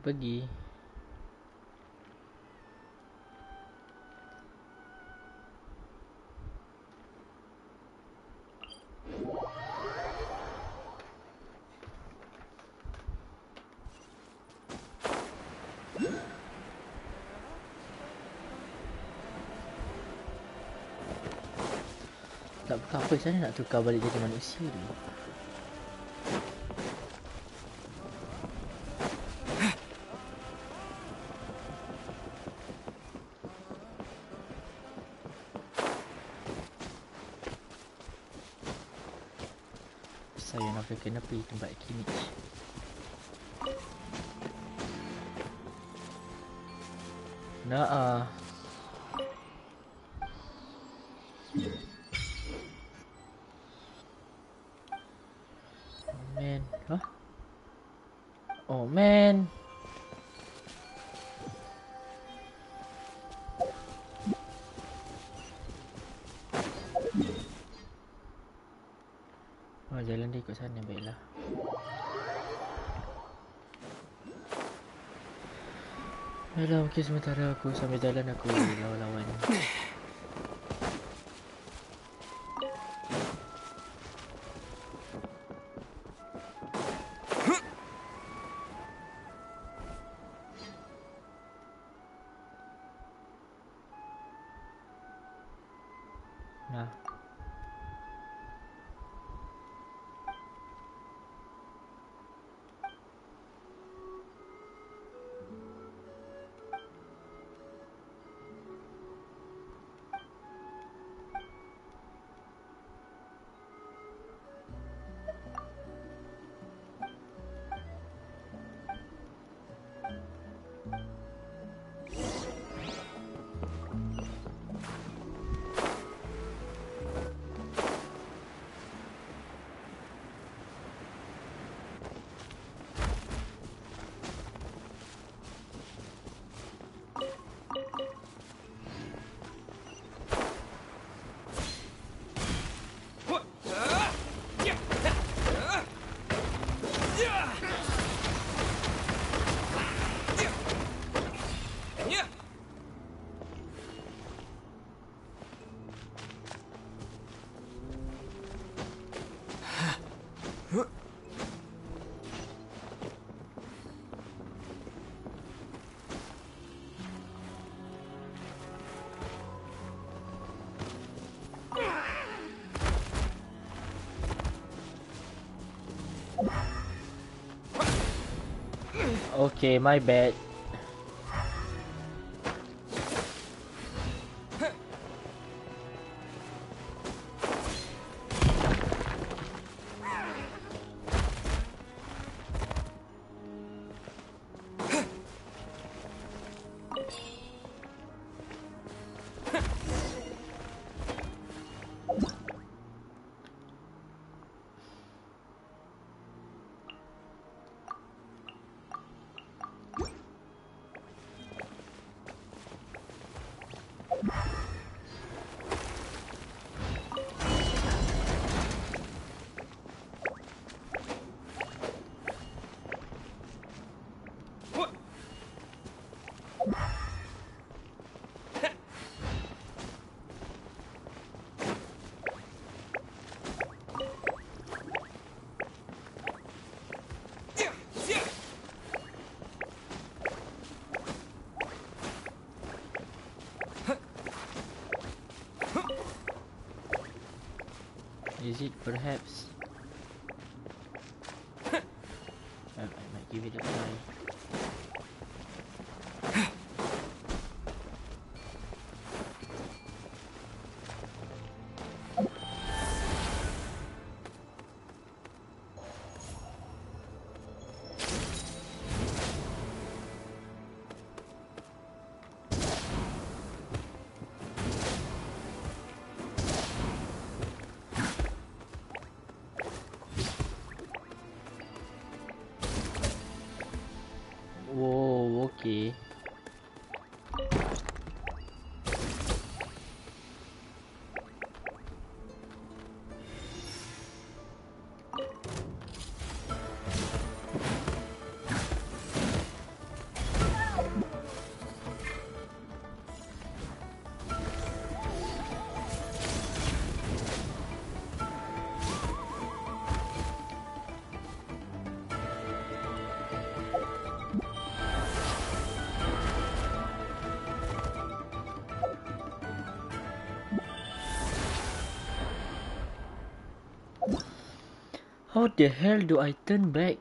pergi. Tak buka apa sana nak tukar balik jadi manusia tu. Saya nak kena pergi tempat klinik. Nah, man, huh? Oh man. Oh, jalan dia ikut sana, baiklah. Alah, mungkin sementara aku sambil jalan aku lawan-lawan. Nah. Okay, my bad. Is it perhaps? I might give it a try. How the hell do I turn back?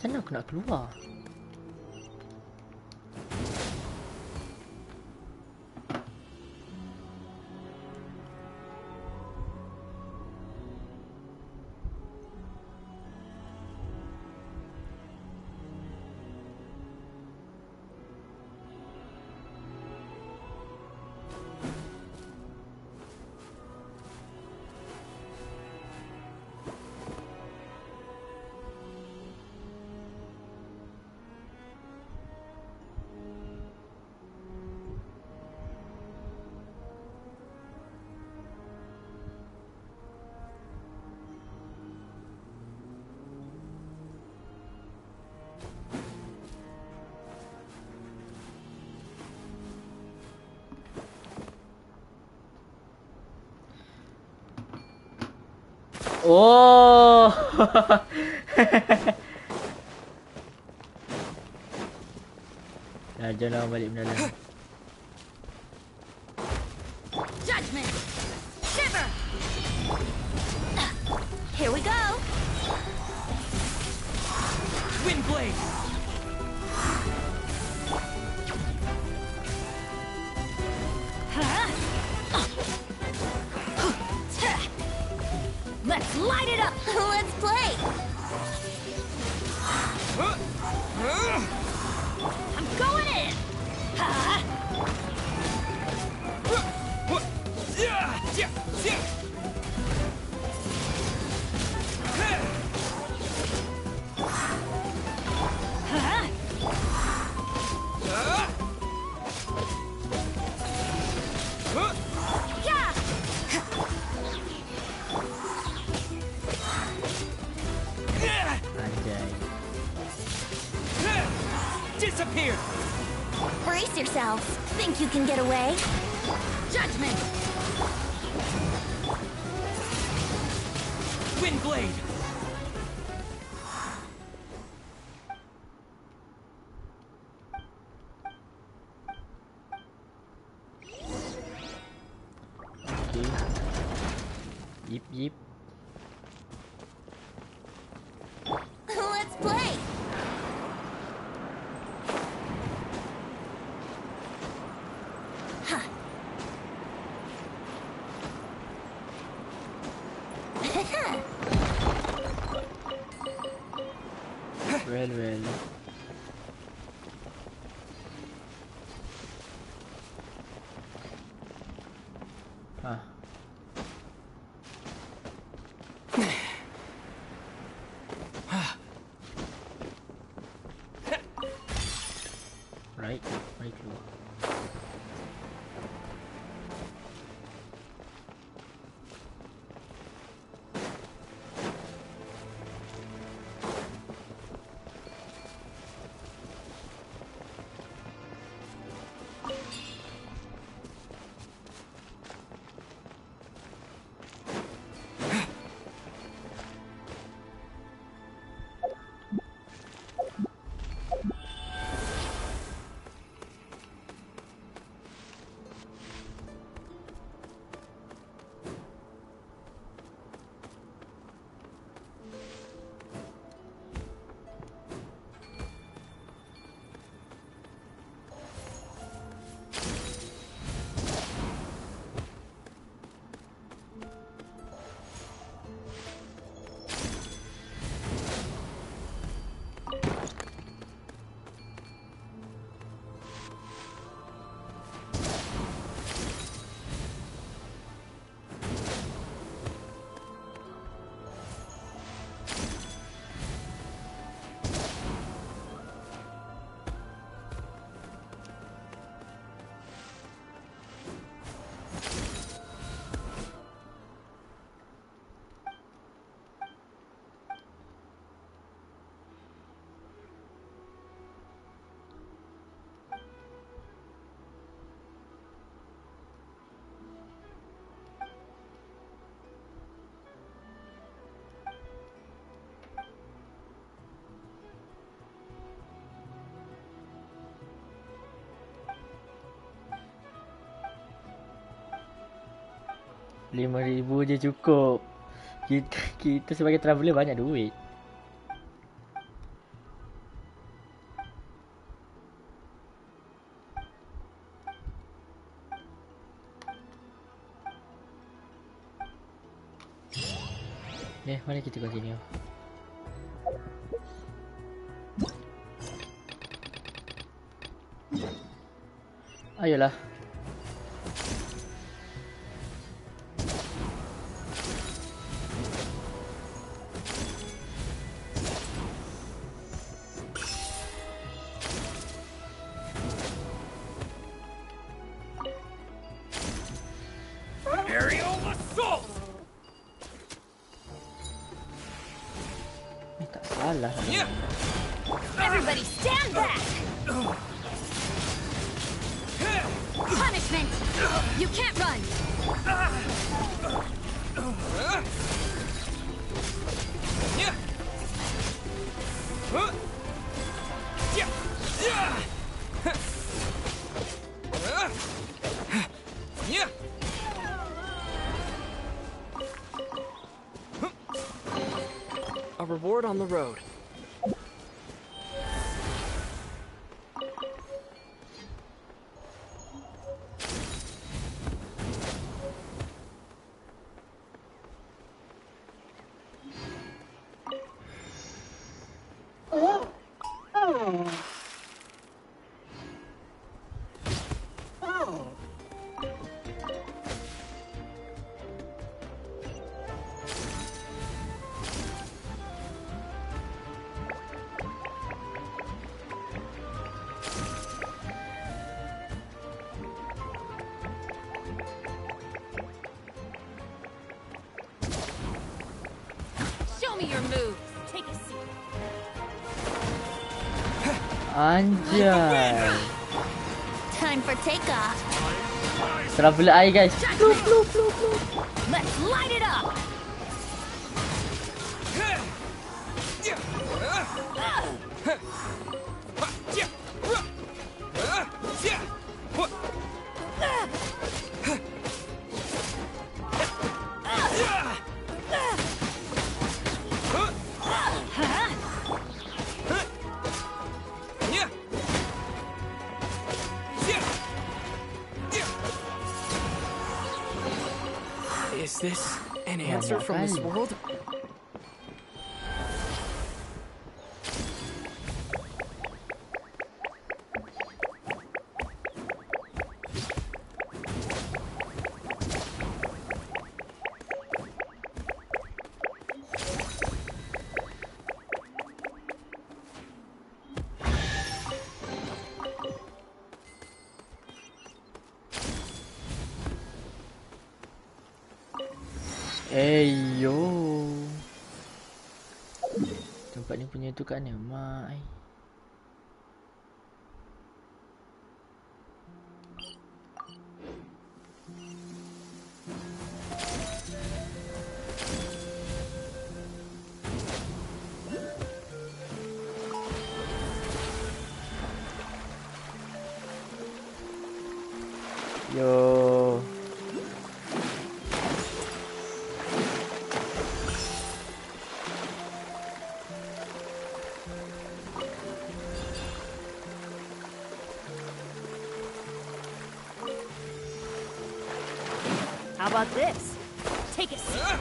Macam mana aku nak keluar? Oh. Dah jalan balik mendalam. Judgment! Shiver! Here we go! Wind blade! Huh? Let's light it up! Let's play! I'm going in! Huh? Huh? Yeah! Anjay. Disappear! Brace yourselves. Think you can get away? Judgment! Wind blade! Okay. Yip yip. Let's play! Huh. Well. Ah. Right, mari keluar. RM5,000 je cukup. Kita sebagai traveller banyak duit. Mari kita continue. Ayolah. Aerial assault! Tak salah. Everybody stand back! Punishment! You can't run! A reward on the road. Show me your moves. Take a seat. Anjay. Time for takeoff. Traveller air guys. Let's light it up. Is this an answer from this world? Yo. Tempat ni punya tu kat mana? Mai. Yo. How about this? Take a seat.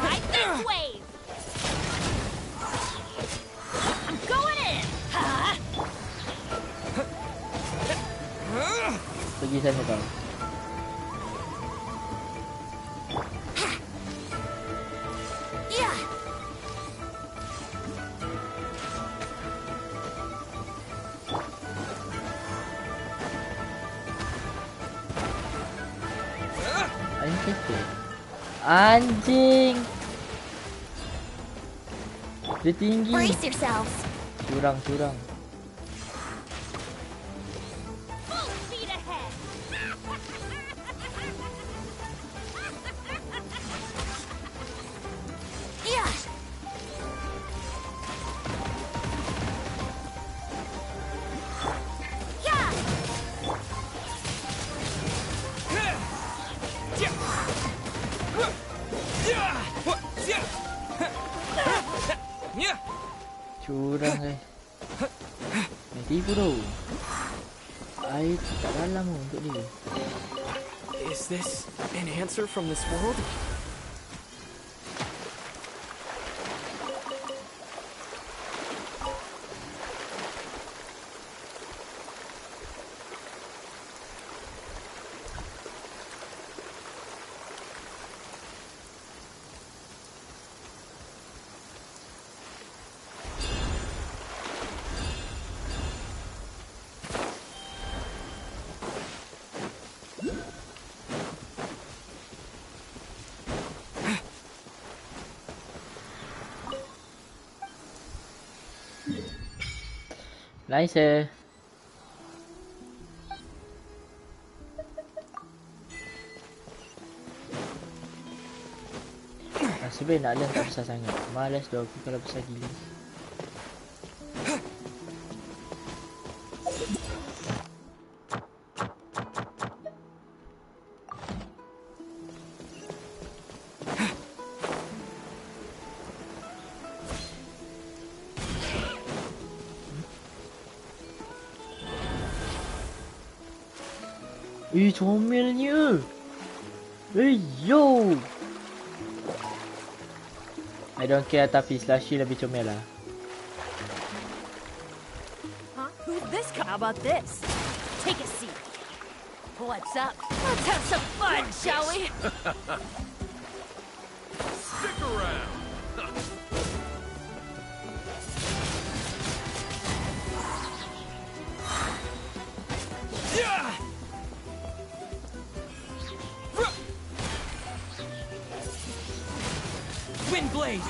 Ride this wave. I'm going in. Pergi sana kau. Yeah. Anjing. Dia tinggi. Brace yourselves. Curang. Full speed ahead. Yeah. Yeah. Curang tipu tu. Air tak dalam tu untuk dia. Is this an answer from this world? Nice Nasib baik Natlas tak besar sangat. Malas tu aku kalau besar gila. Comelnya. Yo. I don't care tapi Slushy lebih comel lah. Huh? Who's this guy? How about this? Take a seat. What's up? Let's have some fun, shall we? Stick around. Wind blade.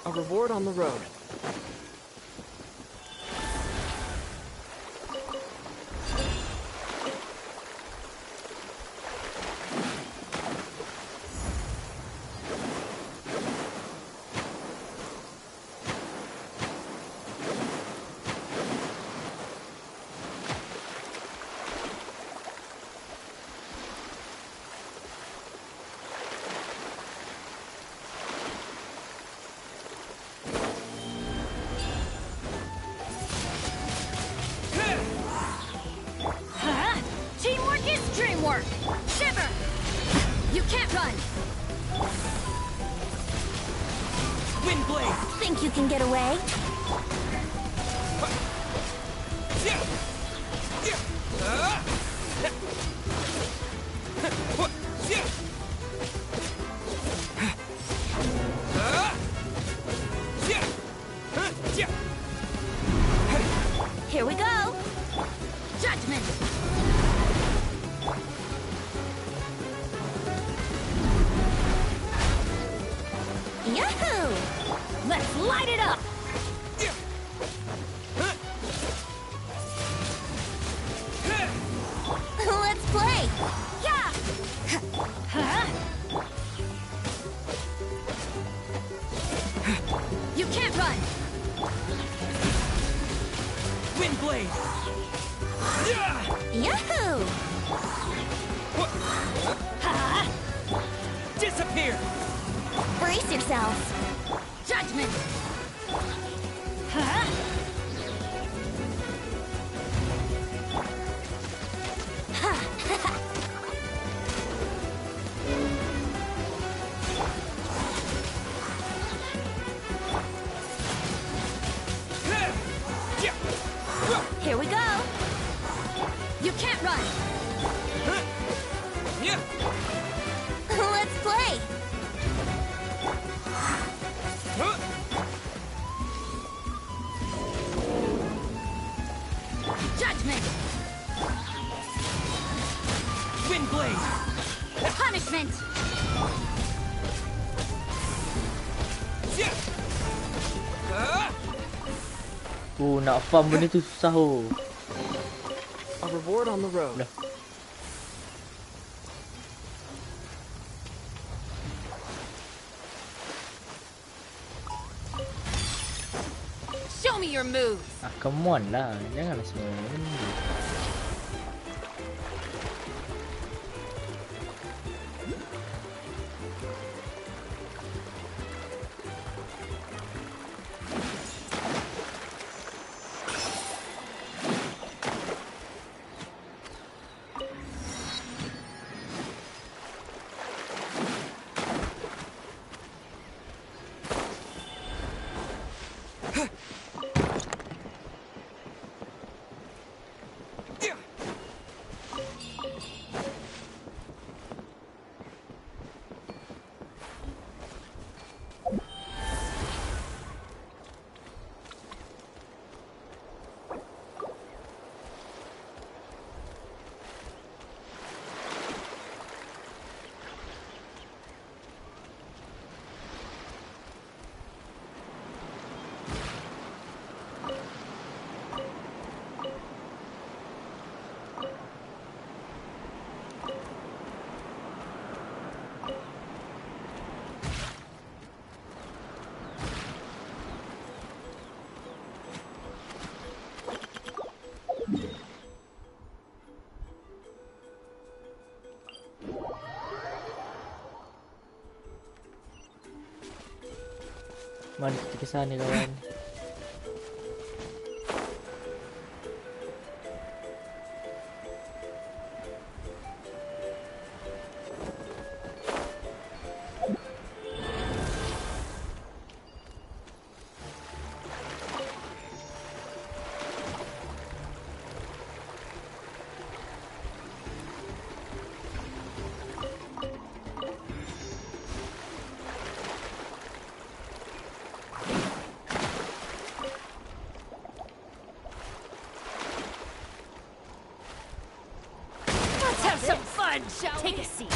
A reward on the road. Teamwork is dreamwork. Shiver. You can't run. Wind blade. Think you can get away? Here we go. Judgment. Yahoo! Let's light it up. Let's play. Yeah. Huh? You can't run. Wind blade. Yahoo! Ha! Disappear. Brace yourselves. Judgment. Huh? Here we go. You can't run. Let's play. Judgment. Wind blade. Punishment. Nak farm benda tu susah A reward on the road. Dah. Show me your moves. Come on lah. Janganlah semua benda. Manis kita sana kawan. Let's have some fun, shall we? Take a seat.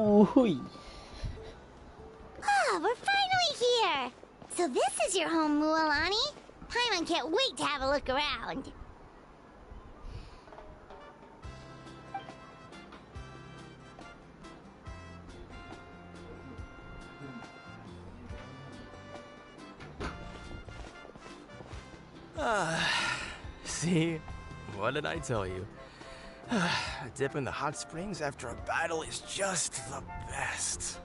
Uhuy. Ah, we're finally here! So this is your home, Mualani? Paimon can't wait to have a look around. See? What did I tell you? A dip in the hot springs after a battle is just the best.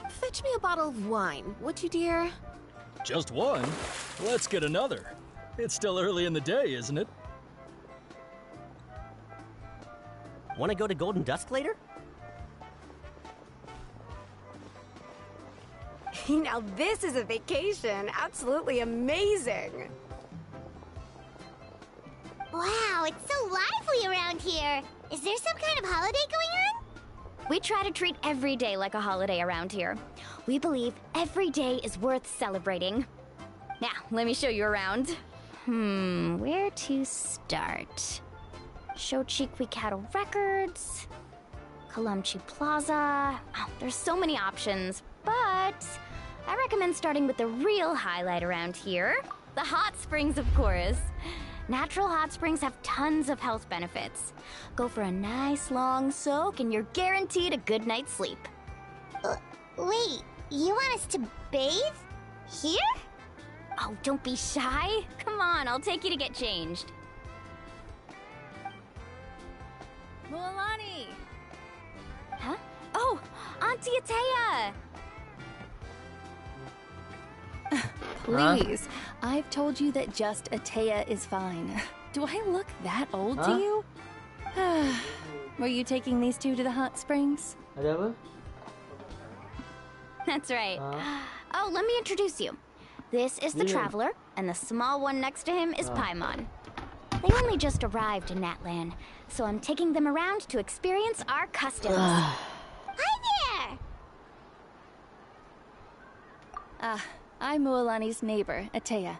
Fetch me a bottle of wine, would you, dear? Just one? Let's get another. It's still early in the day, isn't it? Want to go to Golden Dusk later? Now this is a vacation. Absolutely amazing. Wow, it's so lively around here. Is there some kind of holiday going on? We try to treat every day like a holiday around here. We believe every day is worth celebrating. Now, let me show you around. Where to start? Shochiqui Cattle Records, Kalamchi Plaza. Oh, there's so many options, but I recommend starting with the real highlight around here, the hot springs, of course. Natural hot springs have tons of health benefits. Go for a nice long soak and you're guaranteed a good night's sleep. Wait, you want us to bathe? Here? Oh, don't be shy. Come on, I'll take you to get changed. Mualani! Huh? Oh, Auntie Atea! Please, I've told you that just Atea is fine. Do I look that old to you? Were you taking these two to the hot springs? Ada apa? That's right. Oh, let me introduce you. This is the Traveler, and the small one next to him is Paimon. They only just arrived in Natlan, so I'm taking them around to experience our customs. Hi there! I'm Mualani's neighbor, Atea.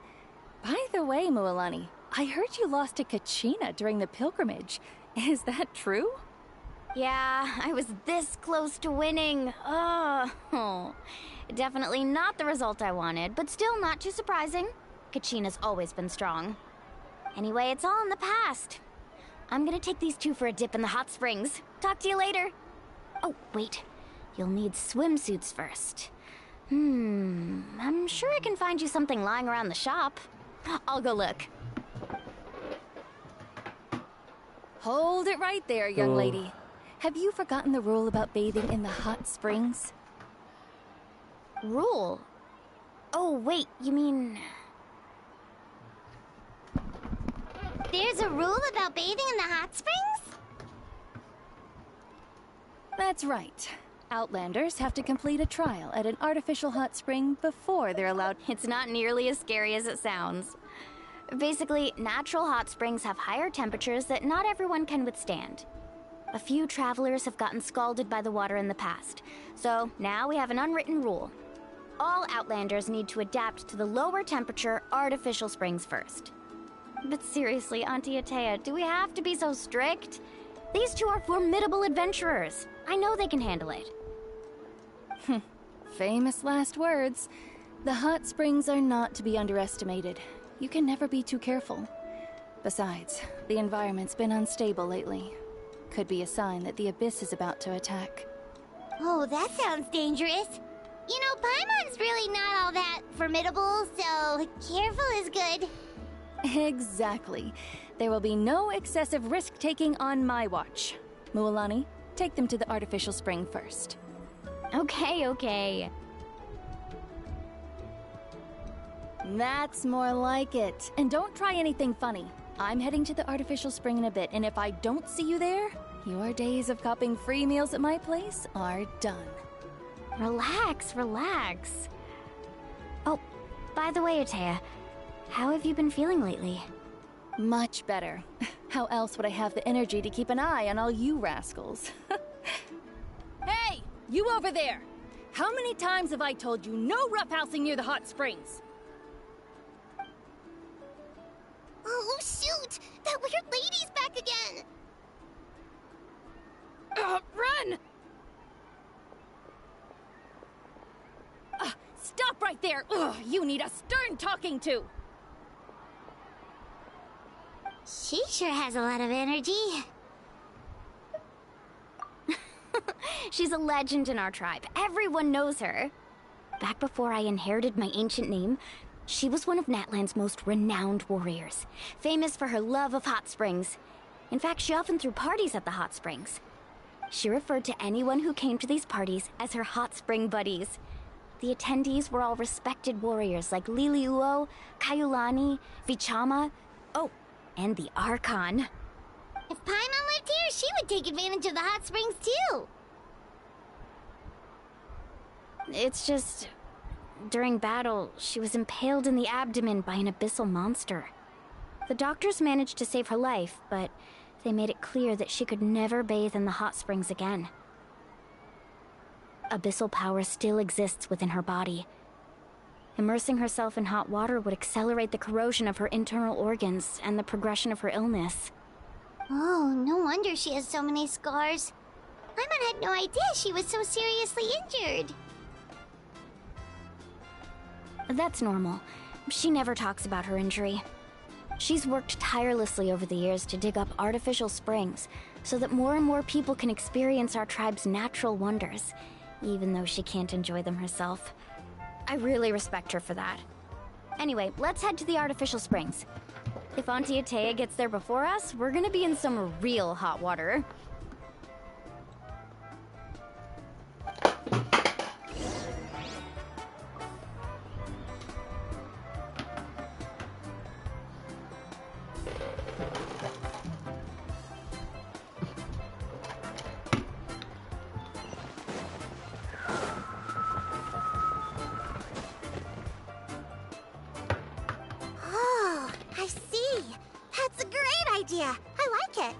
By the way, Mualani, I heard you lost to Kachina during the pilgrimage. Is that true? Yeah, I was this close to winning. Oh, definitely not the result I wanted, but still not too surprising. Kachina's always been strong. Anyway, it's all in the past. I'm gonna take these two for a dip in the hot springs. Talk to you later. Oh, wait. You'll need swimsuits first. I'm sure I can find you something lying around the shop. I'll go look. Hold it right there, young lady. Have you forgotten the rule about bathing in the hot springs? Rule? Oh, wait, you mean... There's a rule about bathing in the hot springs? That's right. Outlanders have to complete a trial at an artificial hot spring before they're allowed. It's not nearly as scary as it sounds. Basically, natural hot springs have higher temperatures that not everyone can withstand. A few travelers have gotten scalded by the water in the past, so now we have an unwritten rule. All Outlanders need to adapt to the lower temperature artificial springs first. But seriously, Auntie Atea, do we have to be so strict? These two are formidable adventurers. I know they can handle it. Famous last words. The hot springs are not to be underestimated. You can never be too careful. Besides, the environment's been unstable lately. Could be a sign that the abyss is about to attack. Oh, that sounds dangerous. You know, Paimon's really not all that formidable, so careful is good. Exactly. There will be no excessive risk-taking on my watch. Mualani, take them to the artificial spring first. Okay. That's more like it. And don't try anything funny. I'm heading to the artificial spring in a bit, and if I don't see you there, your days of copping free meals at my place are done. Relax. Oh, by the way, Atea, how have you been feeling lately? Much better. How else would I have the energy to keep an eye on all you rascals? Hey! You over there! How many times have I told you no roughhousing near the hot springs? Oh, shoot! That weird lady's back again! Run! Stop right there! Ugh, you need a stern talking to! She sure has a lot of energy. She's a legend in our tribe. Everyone knows her. Back before I inherited my ancient name, she was one of Natlan's most renowned warriors, famous for her love of hot springs. In fact, she often threw parties at the hot springs. She referred to anyone who came to these parties as her hot spring buddies. The attendees were all respected warriors like Liliuo, Kaiulani, Vichama, oh, and the Archon. If Paimon lived here, she would take advantage of the hot springs too. It's just, during battle, she was impaled in the abdomen by an abyssal monster. The doctors managed to save her life, but they made it clear that she could never bathe in the hot springs again. Abyssal power still exists within her body. Immersing herself in hot water would accelerate the corrosion of her internal organs and the progression of her illness. Oh, no wonder she has so many scars. Paimon had no idea she was so seriously injured. That's normal. She never talks about her injury. She's worked tirelessly over the years to dig up artificial springs so that more and more people can experience our tribe's natural wonders, even though she can't enjoy them herself. I really respect her for that. Anyway, let's head to the artificial springs. If Auntie Atea gets there before us, we're gonna be in some real hot water. Oh, I see. That's a great idea. I like it.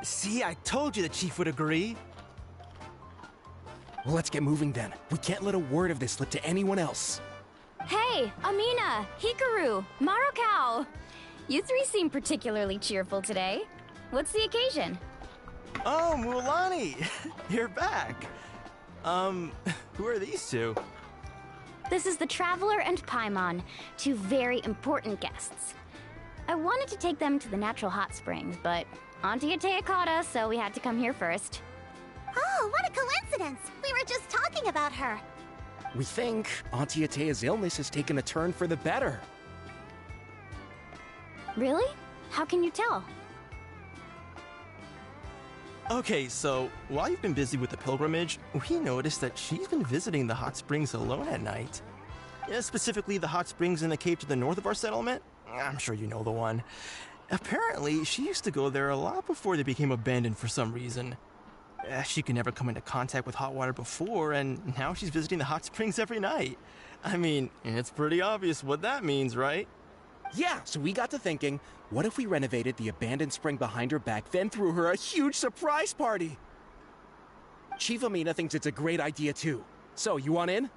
See, I told you the chief would agree. Well, let's get moving then. We can't let a word of this slip to anyone else. Hey, Amina, Hikaru, Marukao! You three seem particularly cheerful today. What's the occasion? Oh, Mualani! You're back. Who are these two? This is the Traveler and Paimon, two very important guests. I wanted to take them to the natural hot springs, but Auntie Atea caught us, so we had to come here first. Oh, what a coincidence! We were just talking about her. We think Auntie Atea's illness has taken a turn for the better. Really? How can you tell? Okay, so while you've been busy with the pilgrimage, we noticed that she's been visiting the hot springs alone at night. Specifically, the hot springs in the cave to the north of our settlement. I'm sure you know the one. Apparently, she used to go there a lot before they became abandoned for some reason. She could never come into contact with hot water before, and now she's visiting the hot springs every night. I mean, it's pretty obvious what that means, right? Yeah, so we got to thinking, what if we renovated the abandoned spring behind her back, then threw her a huge surprise party? Chief Amina thinks it's a great idea too. So, you want in?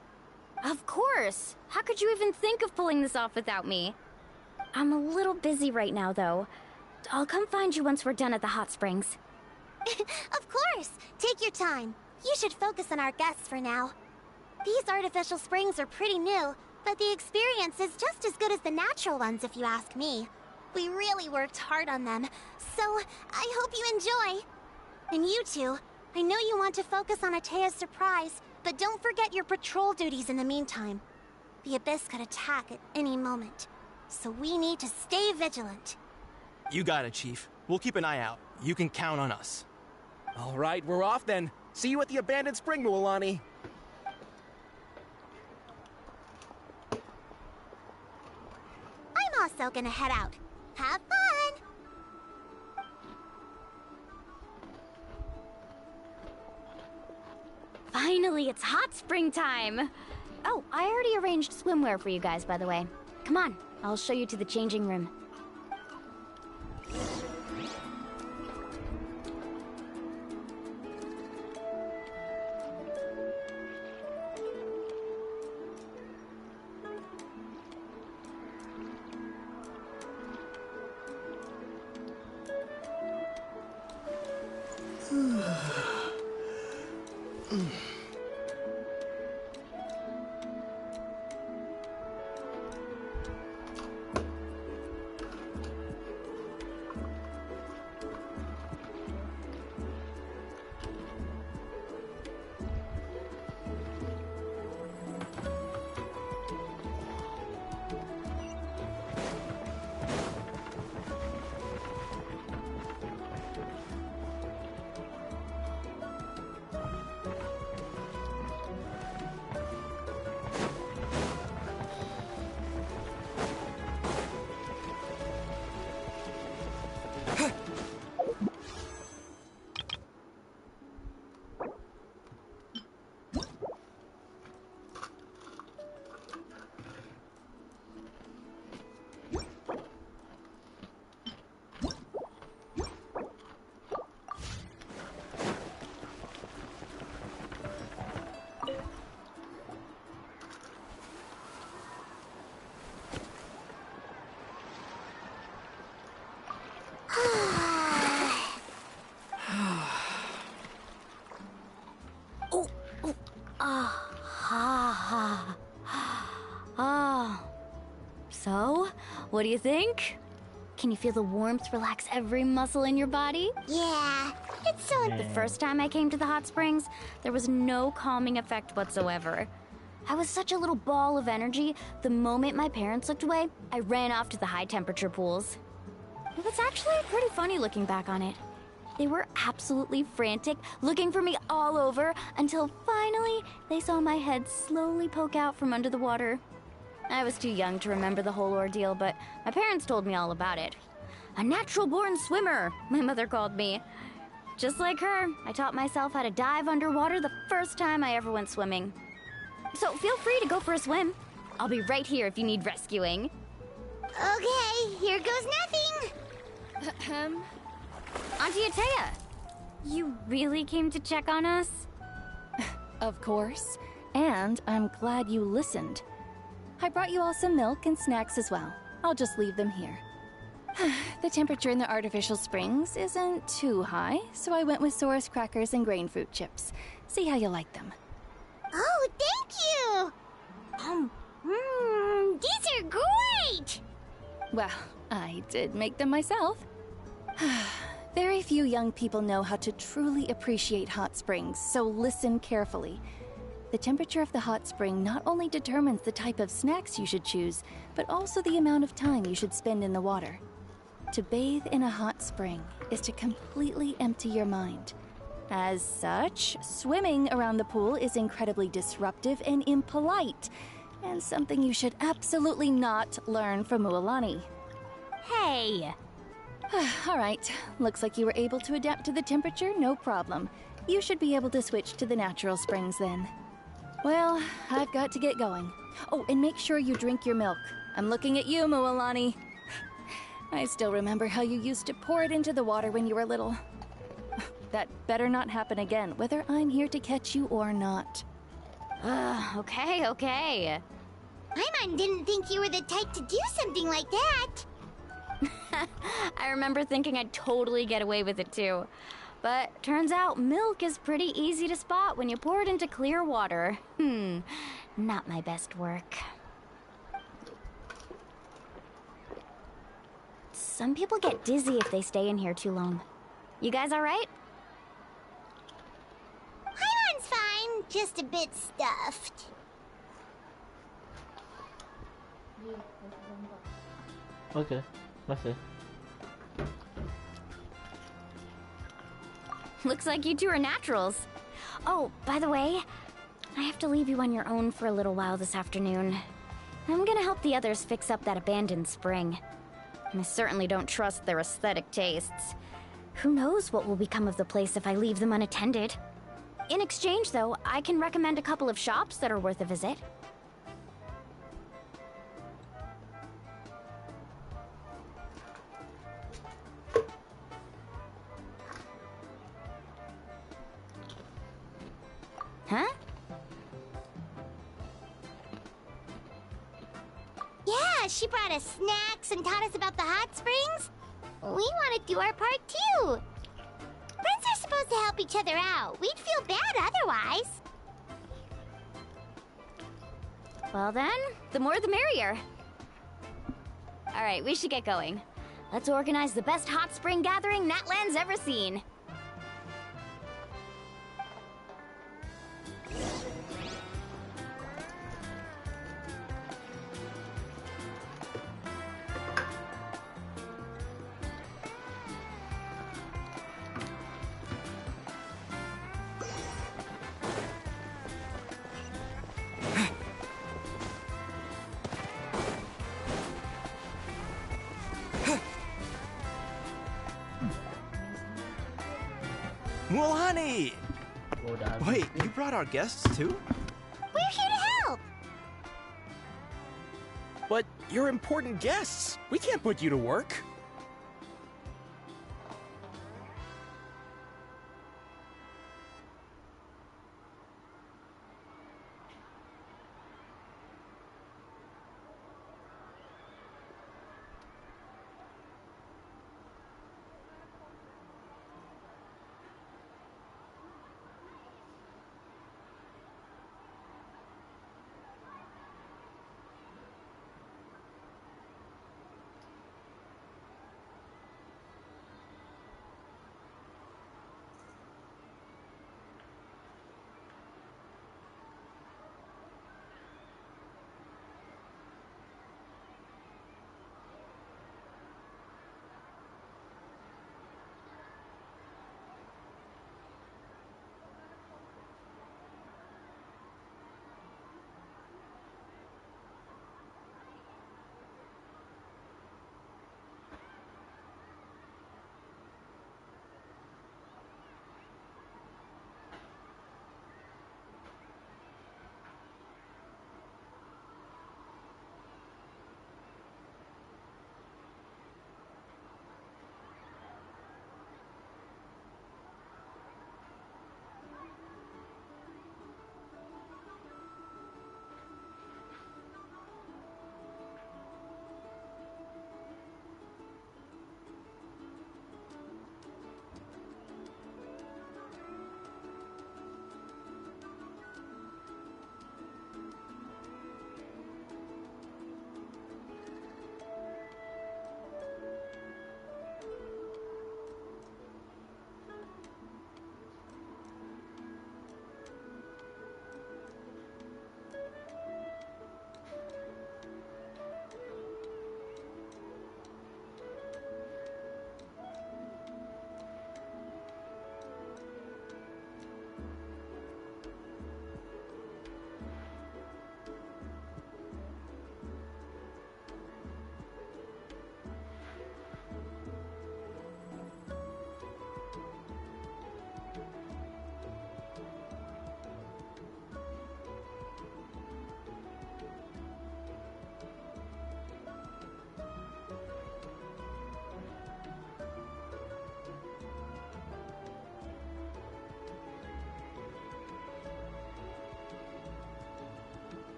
Of course! How could you even think of pulling this off without me? I'm a little busy right now, though. I'll come find you once we're done at the hot springs. Of course! Take your time. You should focus on our guests for now. These artificial springs are pretty new, but the experience is just as good as the natural ones if you ask me. We really worked hard on them, so I hope you enjoy. And you two, I know you want to focus on Atea's surprise, but don't forget your patrol duties in the meantime. The Abyss could attack at any moment, so we need to stay vigilant. You got it, Chief. We'll keep an eye out. You can count on us. All right, we're off then. See you at the abandoned spring, Mualani. I'm also gonna head out. Have fun! Finally, it's hot spring time! Oh, I already arranged swimwear for you guys, by the way. Come on, I'll show you to the changing room. So, what do you think? Can you feel the warmth relax every muscle in your body? Yeah, it's so... The first time I came to the hot springs, there was no calming effect whatsoever. I was such a little ball of energy, the moment my parents looked away, I ran off to the high temperature pools. It was actually pretty funny looking back on it. They were absolutely frantic, looking for me all over, until finally they saw my head slowly poke out from under the water. I was too young to remember the whole ordeal, but my parents told me all about it. A natural-born swimmer, my mother called me. Just like her, I taught myself how to dive underwater the first time I ever went swimming. So feel free to go for a swim. I'll be right here if you need rescuing. Okay, here goes nothing! Auntie Atea, you really came to check on us? Of course. And I'm glad you listened. I brought you all some milk and snacks as well. I'll just leave them here. The temperature in the artificial springs isn't too high, so I went with Saurus crackers and grain fruit chips. See how you like them. Oh, thank you! These are great! Well, I did make them myself. Very few young people know how to truly appreciate hot springs, so listen carefully. The temperature of the hot spring not only determines the type of snacks you should choose, but also the amount of time you should spend in the water. To bathe in a hot spring is to completely empty your mind. As such, swimming around the pool is incredibly disruptive and impolite, and something you should absolutely not learn from Mualani. Hey! All right, looks like you were able to adapt to the temperature, no problem. You should be able to switch to the natural springs then. Well, I've got to get going. Oh, and make sure you drink your milk. I'm looking at you, Mualani. I still remember how you used to pour it into the water when you were little. That better not happen again, whether I'm here to catch you or not. Okay, okay. Paimon didn't think you were the type to do something like that. I remember thinking I'd totally get away with it too. But turns out milk is pretty easy to spot when you pour it into clear water. Not my best work. Some people get dizzy if they stay in here too long. You guys all right? Paimon's fine, just a bit stuffed. Okay, masih. Looks like you two are naturals. Oh, by the way, I have to leave you on your own for a little while this afternoon. I'm gonna help the others fix up that abandoned spring. I certainly don't trust their aesthetic tastes. Who knows what will become of the place if I leave them unattended? In exchange, though, I can recommend a couple of shops that are worth a visit. Huh? Yeah, she brought us snacks and taught us about the hot springs. We want to do our part too. Friends are supposed to help each other out. We'd feel bad otherwise. Well then, the more the merrier. Alright, we should get going. Let's organize the best hot spring gathering Natlan's ever seen. Mualani! Udah. Wait, you brought our guests too? We're here to help. But you're important guests. We can't put you to work.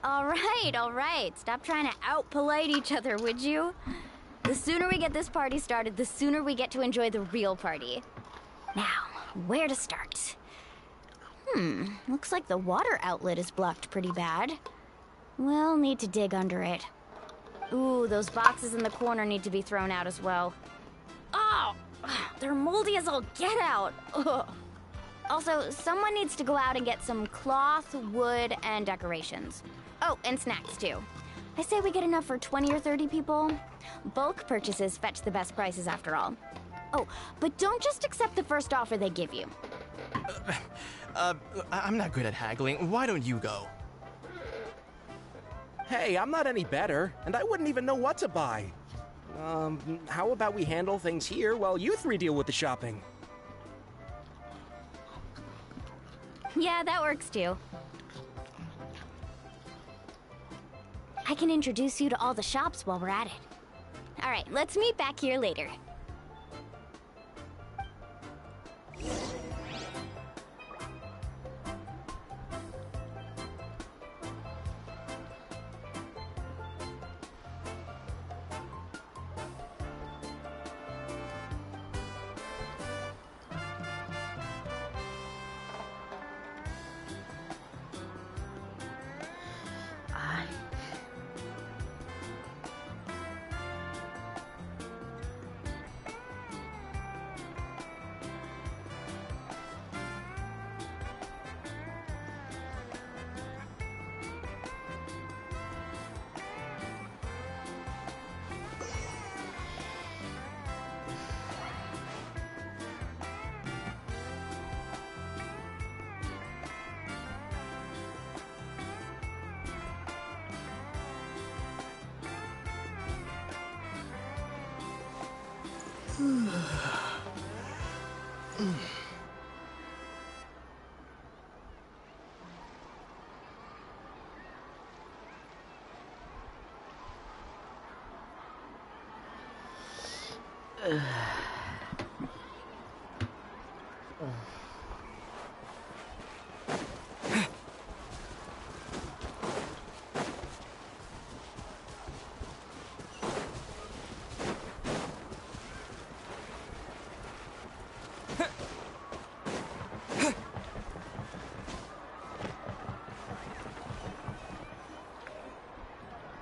All right. Stop trying to out-polite each other, would you? The sooner we get this party started, the sooner we get to enjoy the real party. Now, where to start? Looks like the water outlet is blocked pretty bad. We'll need to dig under it. Ooh, those boxes in the corner need to be thrown out as well. Oh, they're moldy as all get out. Ugh. Also, someone needs to go out and get some cloth, wood, and decorations. Oh, and snacks too. I say we get enough for 20 or 30 people. Bulk purchases fetch the best prices after all. Oh, but don't just accept the first offer they give you. I'm not good at haggling. Why don't you go? Hey, I'm not any better, and I wouldn't even know what to buy. How about we handle things here while you three deal with the shopping? Yeah, that works too. I can introduce you to all the shops while we're at it. All right, let's meet back here later.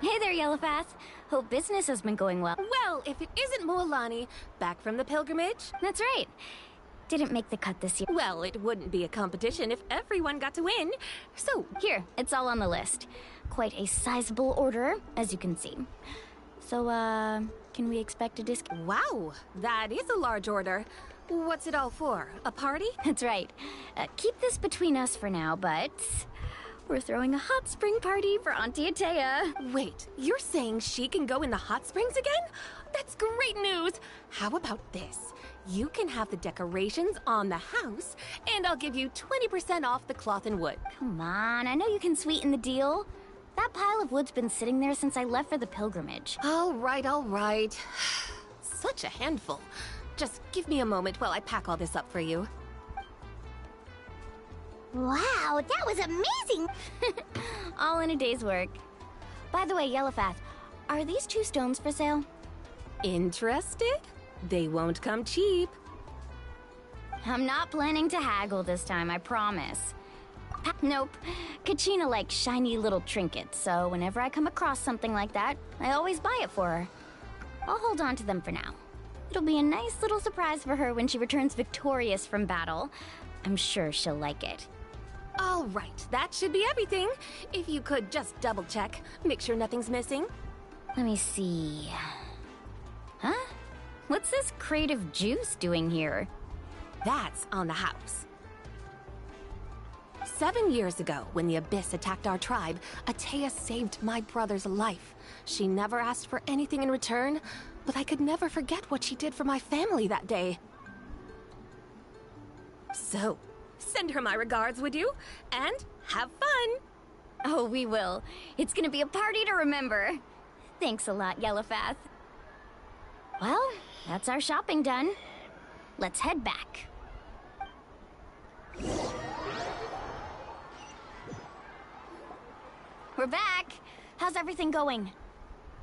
Hey there, Yellowfath. Hope business has been going well. Well, if it isn't Moalani, back from the pilgrimage? That's right. Didn't make the cut this year. Well, it wouldn't be a competition if everyone got to win. So, Here, it's all on the list. Quite a sizable order, as you can see. So, can we expect a discount? wow, that is a large order. What's it all for? A party? That's right. Keep this between us for now, but we're throwing a hot spring party for Auntie Atea. Wait, you're saying she can go in the hot springs again? That's great news! How about this? You can have the decorations on the house, and I'll give you 20% off the cloth and wood. Come on, I know you can sweeten the deal. That pile of wood's been sitting there since I left for the pilgrimage. All right. Such a handful. Just give me a moment while I pack all this up for you. Wow, that was amazing! All in a day's work. By the way, Yellowfath, are these 2 stones for sale? Interested? They won't come cheap. I'm not planning to haggle this time, I promise. Nope. Kachina likes shiny little trinkets, so whenever I come across something like that, I always buy it for her. I'll hold on to them for now. It'll be a nice little surprise for her when she returns victorious from battle. I'm sure she'll like it. All right, that should be everything. If you could just double check, make sure nothing's missing. Let me see. Huh? What's this crate of juice doing here? That's on the house. 7 years ago, when the Abyss attacked our tribe, Atea saved my brother's life. She never asked for anything in return, but I could never forget what she did for my family that day. So, send her my regards, would you? And have fun! Oh, we will. It's gonna be a party to remember. Thanks a lot, Yellowfath. Well, that's our shopping done. Let's head back. we're back. How's everything going?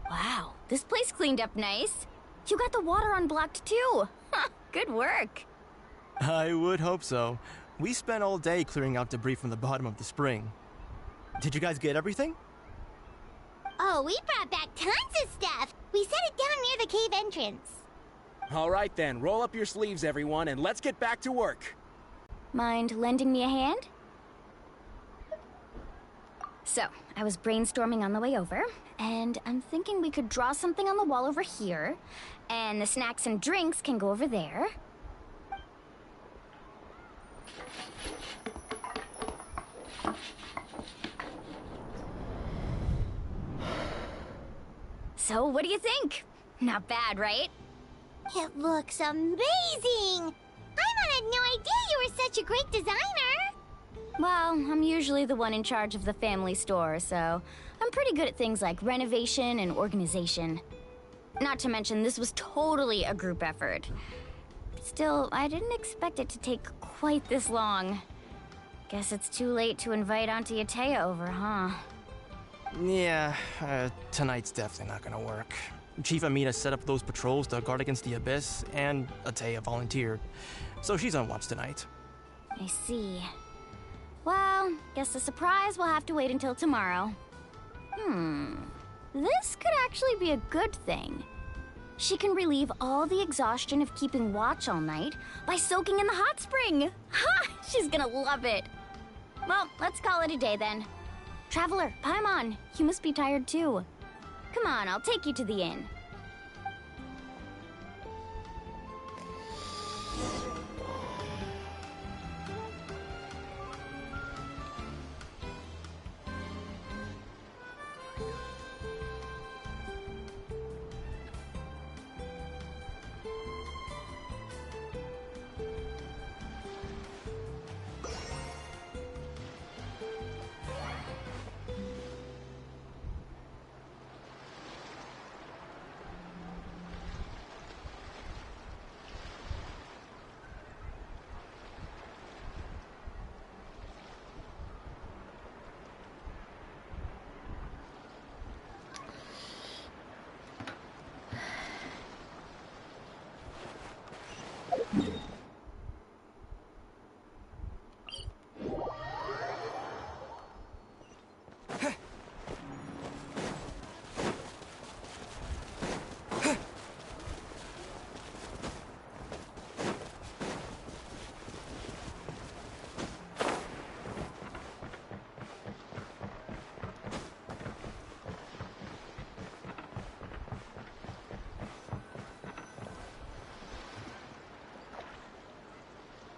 Wow, this place cleaned up nice. You got the water unblocked too. Good work. I would hope so. We spent all day clearing out debris from the bottom of the spring. Did you guys get everything? Oh, we brought back tons of stuff. We set it down near the cave entrance. All right then, roll up your sleeves, everyone, and let's get back to work. Mind lending me a hand? So, I was brainstorming on the way over, and I'm thinking we could draw something on the wall over here, and the snacks and drinks can go over there. So, what do you think? Not bad, right? It looks amazing! I had no idea you were such a great designer! Well, I'm usually the one in charge of the family store, so I'm pretty good at things like renovation and organization. Not to mention, this was totally a group effort. Still, I didn't expect it to take quite this long. Guess it's too late to invite Auntie Atea over, huh? Yeah, tonight's definitely not gonna work. Chief Amina set up those patrols to guard against the Abyss, and Atea volunteered. So she's on watch tonight. I see. Well, guess the surprise will have to wait until tomorrow. This could actually be a good thing. She can relieve all the exhaustion of keeping watch all night by soaking in the hot spring. Ha! She's gonna love it. Well, let's call it a day then. Traveler, Paimon, you must be tired too. Come on, I'll take you to the inn.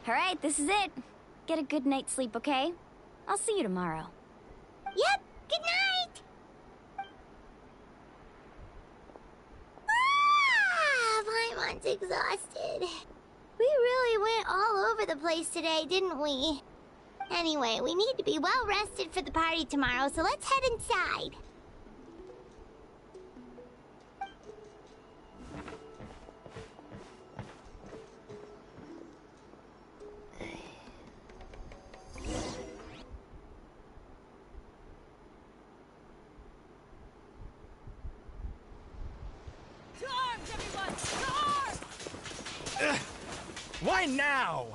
All right, this is it. Get a good night's sleep, okay? I'll see you tomorrow. Yep, good night! Paimon's exhausted. We really went all over the place today, didn't we? Anyway, we need to be well rested for the party tomorrow, so let's head inside. Why now?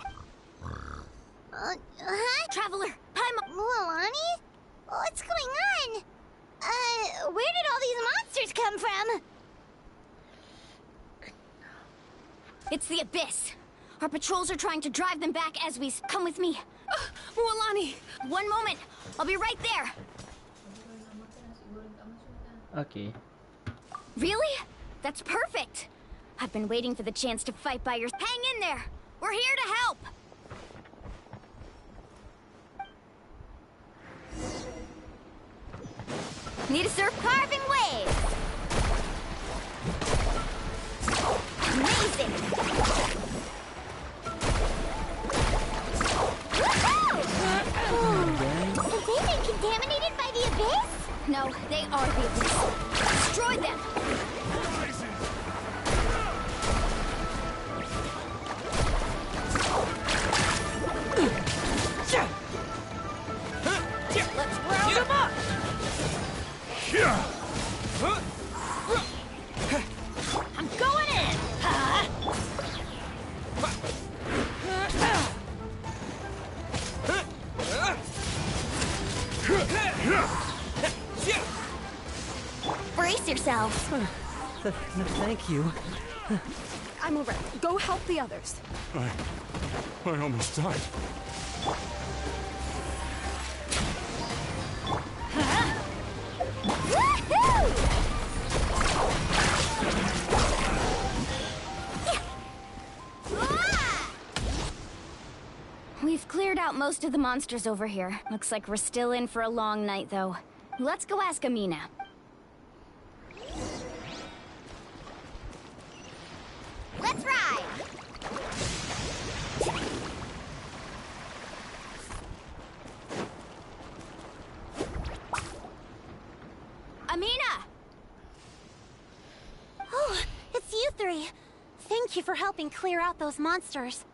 Traveler, Paimon! Mualani? What's going on? Where did all these monsters come from? It's the Abyss. Our patrols are trying to drive them back as we... Come with me. Mualani! One moment. I'll be right there. Okay. Really? That's perfect. I've been waiting for the chance to fight by your... Hang in there! We're here to help! Need to surf carving waves! Amazing! Have they been contaminated by the Abyss? No, they are the Abyss. Destroy them! Let's round them up! yourself. Thank you. I'm alright. Go help the others. I almost died. We've cleared out most of the monsters over here. Looks like we're still in for a long night, though. Let's go ask Amina. Let's ride! Amina! Oh, it's you three. Thank you for helping clear out those monsters.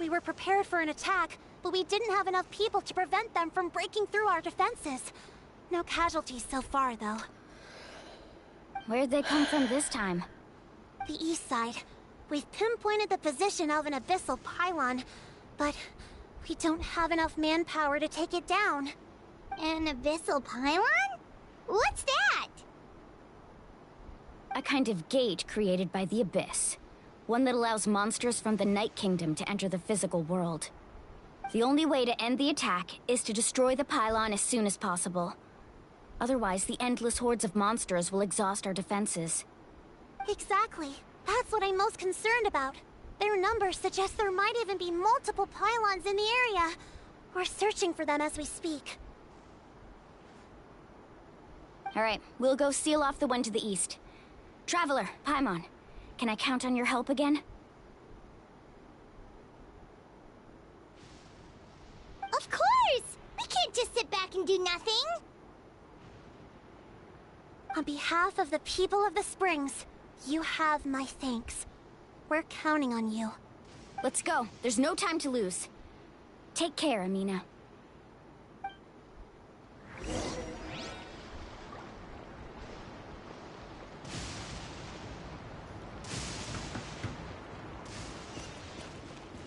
We were prepared for an attack, but we didn't have enough people to prevent them from breaking through our defenses. No casualties so far, though. Where'd they come from this time? The east side. We've pinpointed the position of an abyssal pylon, but we don't have enough manpower to take it down. An abyssal pylon? What's that? A kind of gate created by the Abyss. One that allows monsters from the Night Kingdom to enter the physical world. The only way to end the attack is to destroy the pylon as soon as possible. Otherwise, the endless hordes of monsters will exhaust our defenses. Exactly. That's what I'm most concerned about. Their numbers suggest there might even be multiple pylons in the area. We're searching for them as we speak. Alright, we'll go seal off the one to the east. Traveler, Paimon, can I count on your help again? Of course! We can't just sit back and do nothing! On behalf of the people of the Springs, you have my thanks. We're counting on you. Let's go. There's no time to lose. Take care, Amina.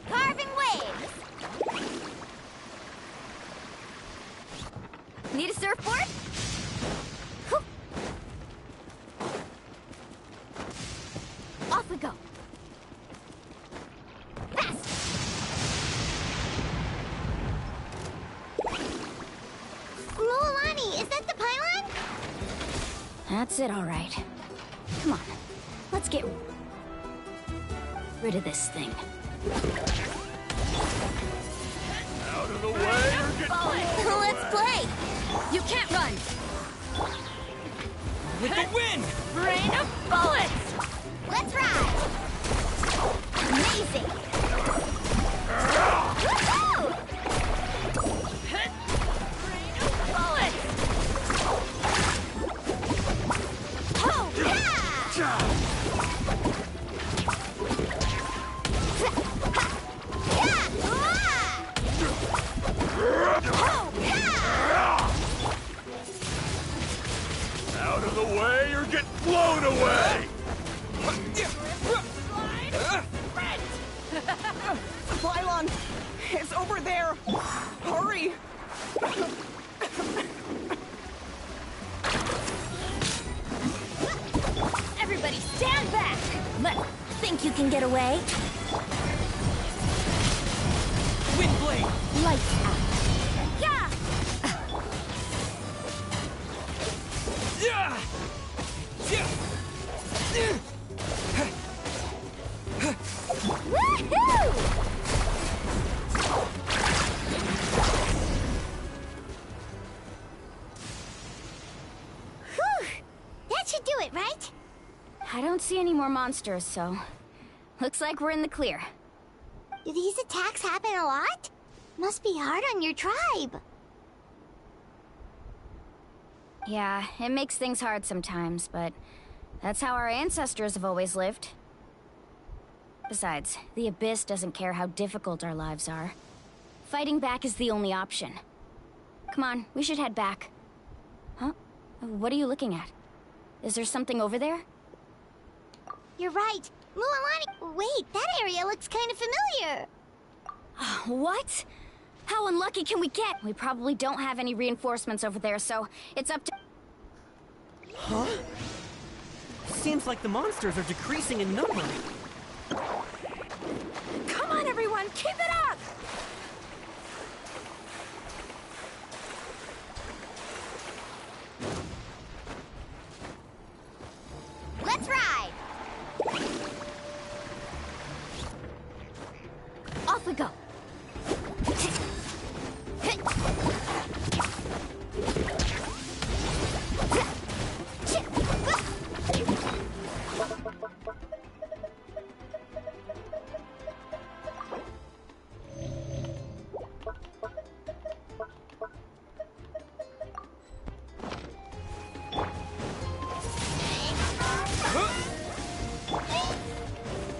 Carving waves! Need a surfboard? Whew. Off we go. Fast! Mualani, is that the pylon? That's it, all right. Come on. Let's get rid of this thing. Out of the way or get... Let's play! You can't run! With the wind! Rain of bullets! Let's ride! Amazing! Woohoo! Bullets! Oh, yeah! Out of the way or get blown away! The pylon! It's over there! Hurry! Everybody stand back! Think you can get away? Wind blade! Lights out. Yeah! Yeah! Yeah! Woohoo! Whew! That should do it, right? I don't see any more monsters, so... Looks like we're in the clear. Do these attacks happen a lot? Must be hard on your tribe. Yeah, it makes things hard sometimes, but... that's how our ancestors have always lived. Besides, the Abyss doesn't care how difficult our lives are. Fighting back is the only option. Come on, we should head back. Huh? What are you looking at? Is there something over there? You're right. Mualani... Wait, that area looks kind of familiar. What? How unlucky can we get? We probably don't have any reinforcements over there, so it's up to... Huh? Seems like the monsters are decreasing in number. Come on, everyone, keep it up! Let's ride! Off we go.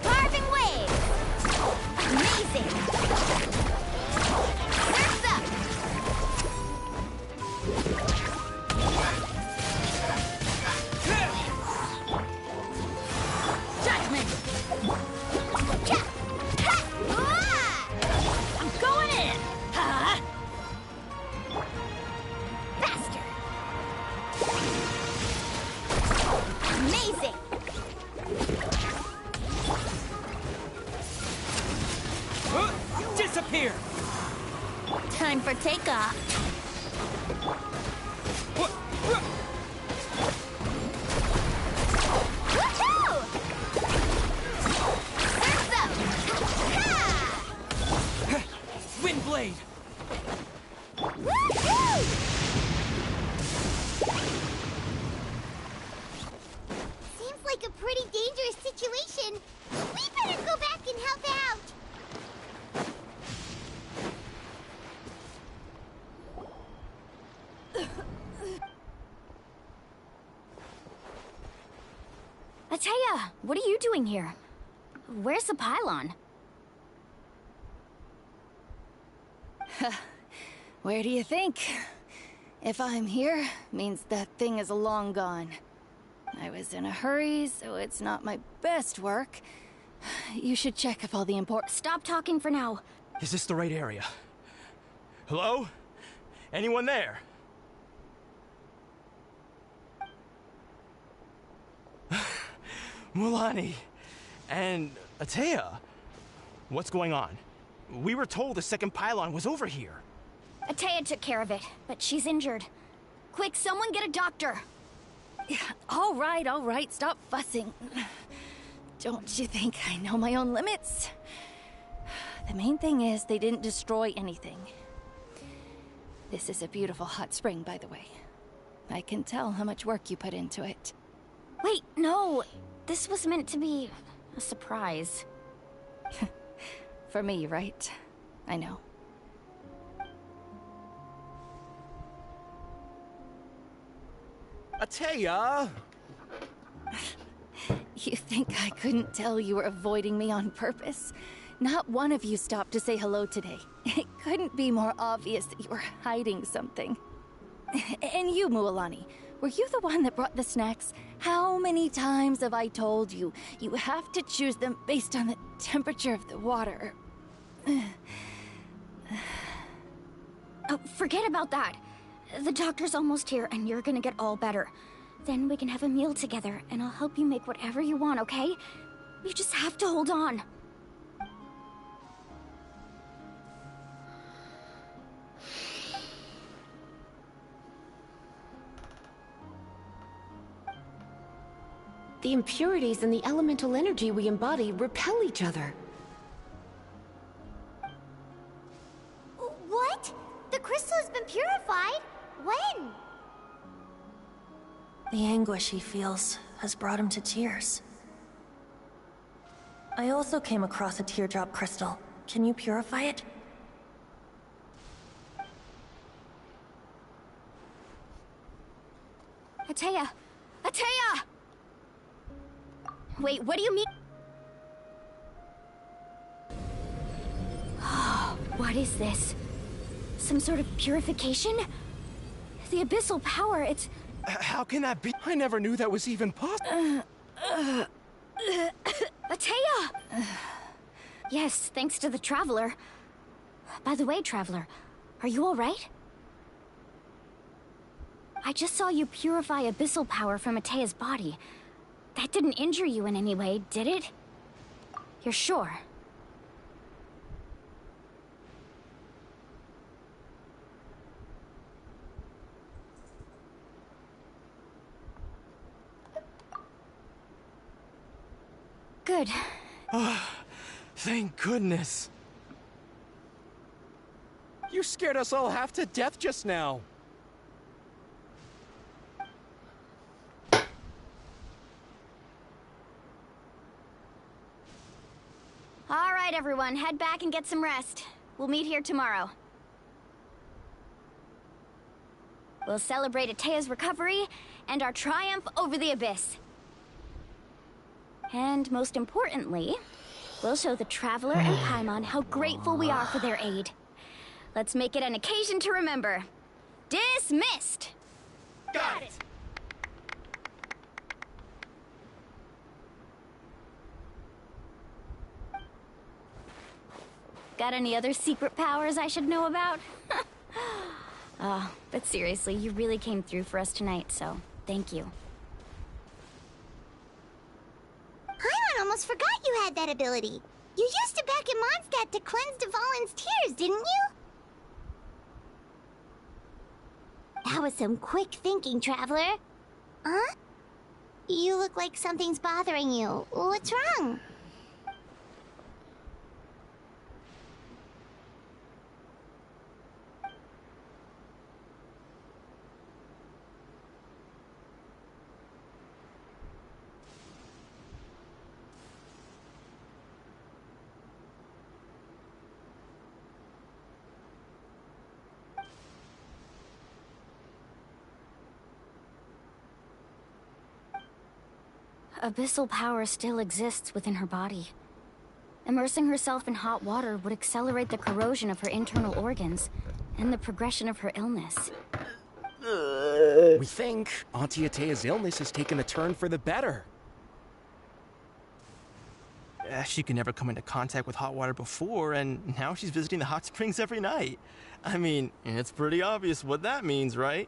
Carving waves! Amazing! Surf's up! Judgment! Cha! Ha! Ah! I'm going in! Huh? Faster! Amazing! Disappear! Time for takeoff. Woohoo! Surf's up! Ha! Windblade! Woohoo! Seems like a pretty dangerous situation. We better go back and help out. Ateya, what are you doing here? Where's the pylon? Where do you think? If I'm here, means that thing is long gone. I was in a hurry, so it's not my best work. You should check if all the important... Stop talking for now. Is this the right area? Hello? Anyone there? Mulani and Ateya, what's going on? We were told the second pylon was over here. Ateya took care of it, but she's injured. Quick, someone get a doctor. All right, stop fussing. Don't you think I know my own limits? The main thing is they didn't destroy anything. This is a beautiful hot spring, by the way. I can tell how much work you put into it. Wait, no. This was meant to be a surprise. For me, right? I know. Ateya! You think I couldn't tell you were avoiding me on purpose? Not one of you stopped to say hello today. It couldn't be more obvious that you were hiding something. And you, Mualani, were you the one that brought the snacks? How many times have I told you, you have to choose them based on the temperature of the water? Oh, forget about that. The doctor's almost here, and you're gonna get all better. Then we can have a meal together, and I'll help you make whatever you want, okay? You just have to hold on. The impurities and the elemental energy we embody repel each other. What? The crystal has been purified? When? The anguish he feels has brought him to tears. I also came across a teardrop crystal. Can you purify it? Ateya! Ateya! Wait, what do you mean? What is this? Some sort of purification? The abyssal power, it's... How can that be? I never knew that was even possible. Ateya! Yes, thanks to the Traveler. By the way, Traveler, are you alright? I just saw you purify abyssal power from Ateya's body. That didn't injure you in any way, did it? You're sure? Good. Thank goodness. You scared us all half to death just now. All right, everyone, head back and get some rest. We'll meet here tomorrow. We'll celebrate Atea's recovery and our triumph over the Abyss. And most importantly, we'll show the Traveler and Paimon how grateful we are for their aid. Let's make it an occasion to remember. Dismissed! Got it! Got any other secret powers I should know about? But seriously, you really came through for us tonight, so thank you. Paimon almost forgot you had that ability. You used it back in Mondstadt to cleanse Dvalin's tears, didn't you? That was some quick thinking, Traveler. Huh? You look like something's bothering you. What's wrong? Abyssal power still exists within her body. Immersing herself in hot water would accelerate the corrosion of her internal organs and the progression of her illness. We think Auntie Atea's illness has taken a turn for the better. She could never come into contact with hot water before, and now she's visiting the hot springs every night. I mean, it's pretty obvious what that means, right?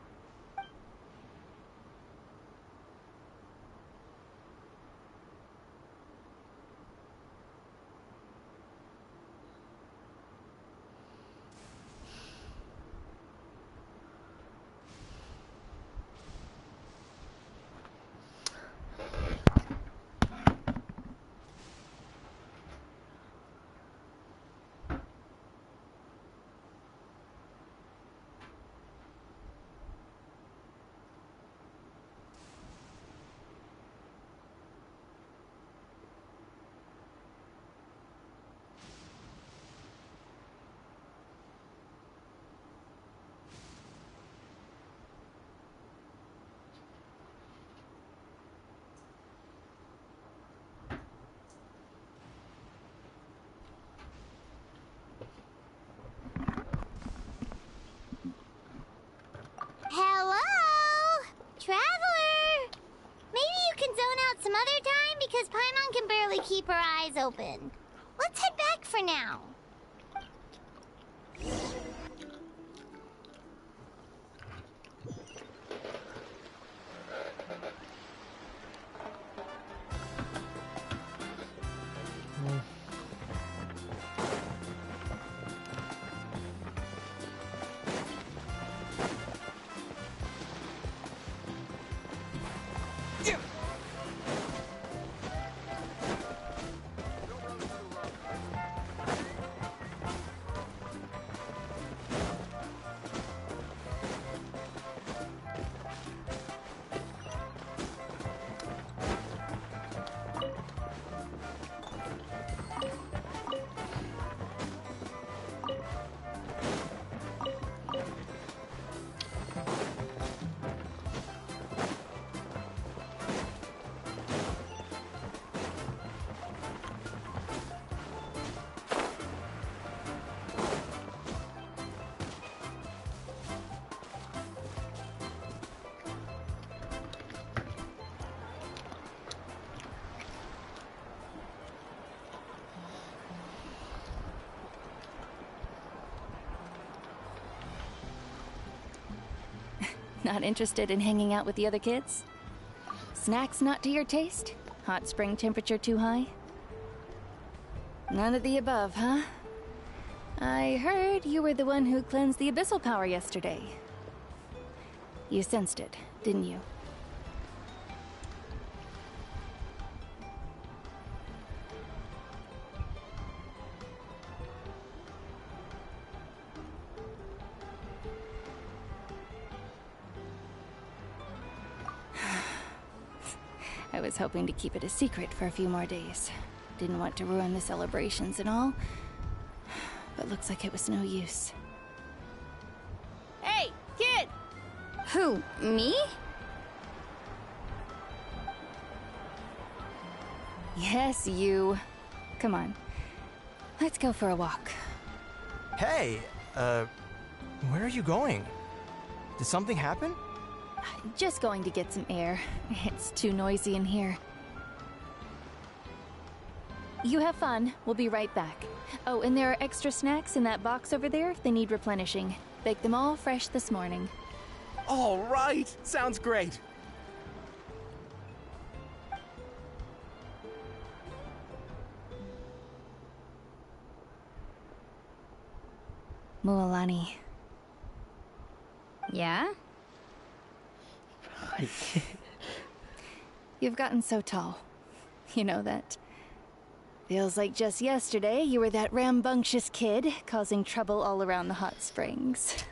Hello? Traveler? Maybe you can zone out some other time because Paimon can barely keep her eyes open. Let's head back for now. Not interested in hanging out with the other kids? Snacks not to your taste? Hot spring temperature too high? None of the above, huh? I heard you were the one who cleansed the abyssal power yesterday. You sensed it, didn't you? I was hoping to keep it a secret for a few more days. Didn't want to ruin the celebrations and all. But looks like it was no use. Hey, kid! Who, me? Yes, you. Come on. Let's go for a walk. Hey, where are you going? Did something happen? Just going to get some air. It's too noisy in here. You have fun. We'll be right back. Oh, and there are extra snacks in that box over there if they need replenishing. Baked them all fresh this morning. All right! Sounds great! Mualani. Yeah? You've gotten so tall. You know that. Feels like just yesterday you were that rambunctious kid causing trouble all around the hot springs.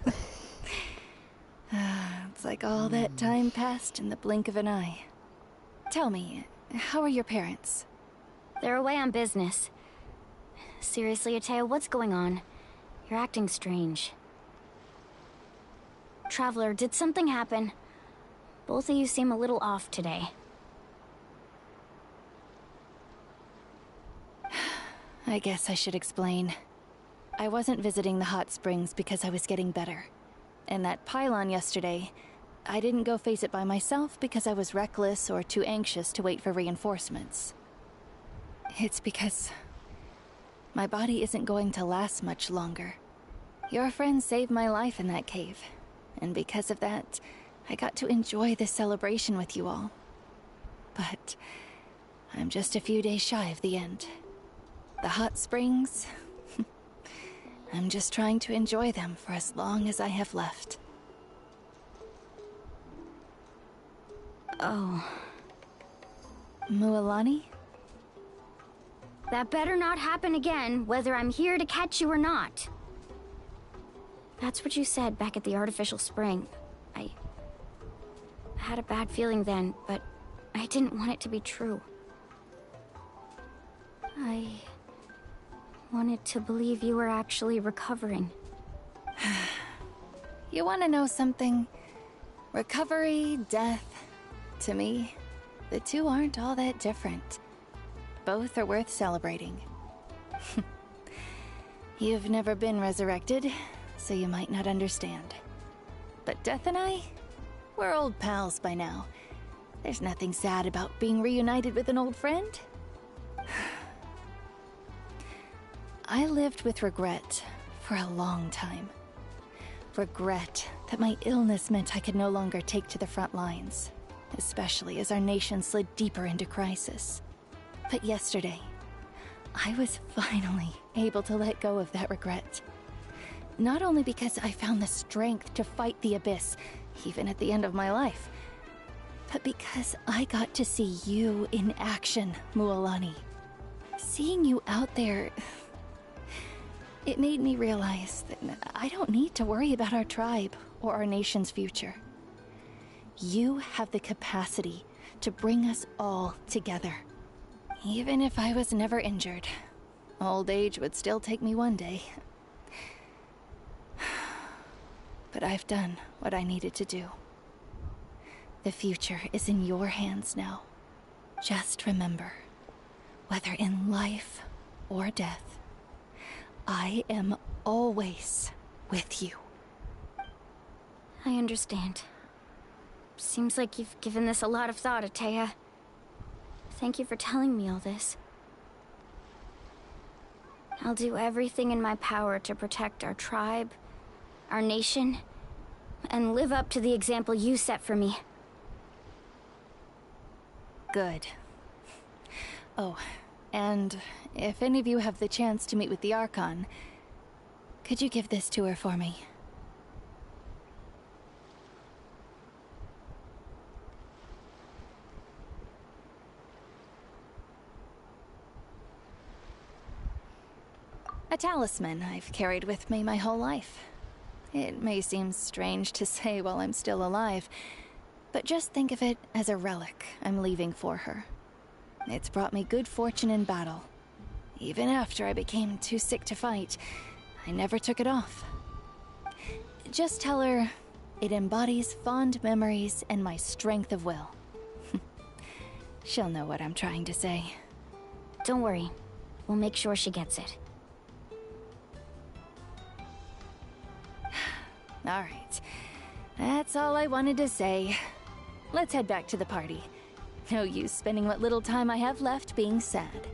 It's like all that time passed in the blink of an eye. Tell me, how are your parents? They're away on business. Seriously, Atea, what's going on? You're acting strange. Traveler, did something happen? Both of you seem a little off today. I guess I should explain. I wasn't visiting the hot springs because I was getting better. And that pylon yesterday, I didn't go face it by myself because I was reckless or too anxious to wait for reinforcements. It's because my body isn't going to last much longer. Your friend saved my life in that cave, and because of that, I got to enjoy this celebration with you all. But I'm just a few days shy of the end. The hot springs, I'm just trying to enjoy them for as long as I have left. Oh. Mualani? That better not happen again, whether I'm here to catch you or not. That's what you said back at the artificial spring. I had a bad feeling then, but I didn't want it to be true. I wanted to believe you were actually recovering. You want to know something? Recovery, death, to me, the two aren't all that different. Both are worth celebrating. You've never been resurrected, so you might not understand. But Death and I, we're old pals by now. There's nothing sad about being reunited with an old friend. I lived with regret for a long time. Regret that my illness meant I could no longer take to the front lines, especially as our nation slid deeper into crisis. But yesterday, I was finally able to let go of that regret. Not only because I found the strength to fight the abyss, even at the end of my life, but because I got to see you in action, Mualani. Seeing you out there, it made me realize that I don't need to worry about our tribe or our nation's future. You have the capacity to bring us all together. Even if I was never injured, old age would still take me one day. But I've done what I needed to do. The future is in your hands now. Just remember, whether in life or death, I am always with you. I understand. Seems like you've given this a lot of thought, Atea. Thank you for telling me all this. I'll do everything in my power to protect our tribe, our nation, and live up to the example you set for me. Good. Oh, and if any of you have the chance to meet with the Archon, could you give this to her for me? A talisman I've carried with me my whole life. It may seem strange to say while I'm still alive, but just think of it as a relic I'm leaving for her. It's brought me good fortune in battle. Even after I became too sick to fight, I never took it off. Just tell her it embodies fond memories and my strength of will. She'll know what I'm trying to say. Don't worry. We'll make sure she gets it. Alright. That's all I wanted to say. Let's head back to the party. No use spending what little time I have left being sad.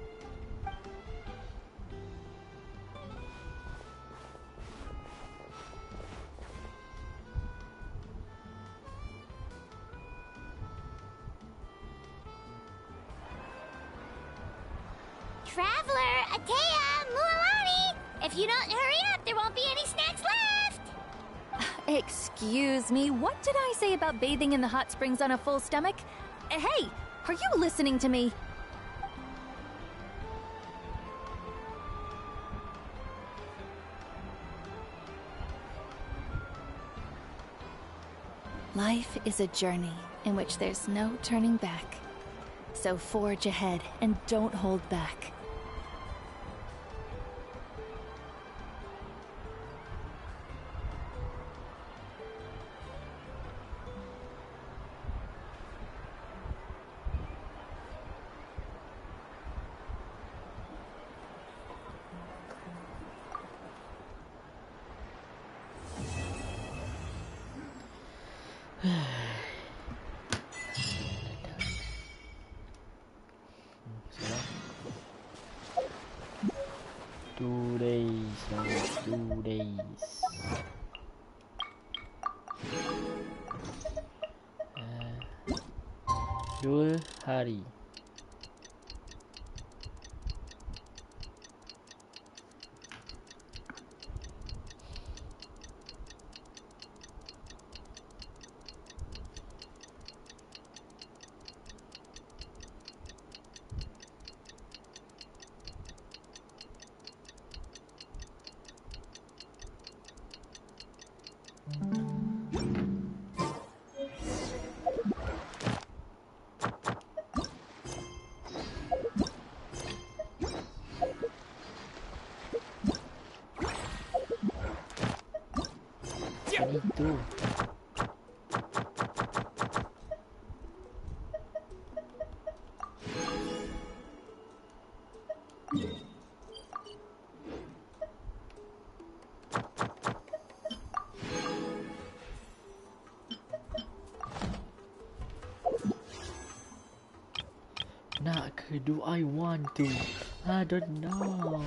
Traveler, Atea, Mualani! If you don't hurry up, there won't be any snacks left! Excuse me, what did I say about bathing in the hot springs on a full stomach? Hey, are you listening to me? Life is a journey in which there's no turning back. So forge ahead and don't hold back. Two days, guys, 2 days. Dua hari. Itu. Nak ke? Do I want to? I don't know.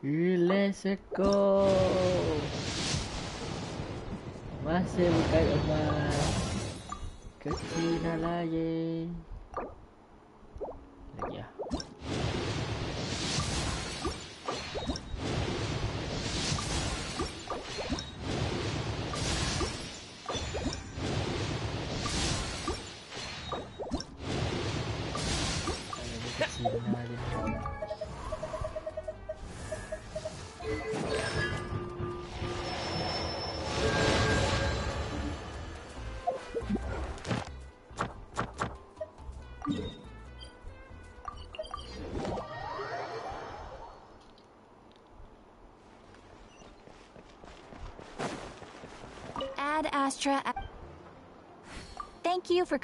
Let's go. Masih bukan emas. Kecil lagi. Lagi ya. Kecil lagi. Ad Astra. Thank you for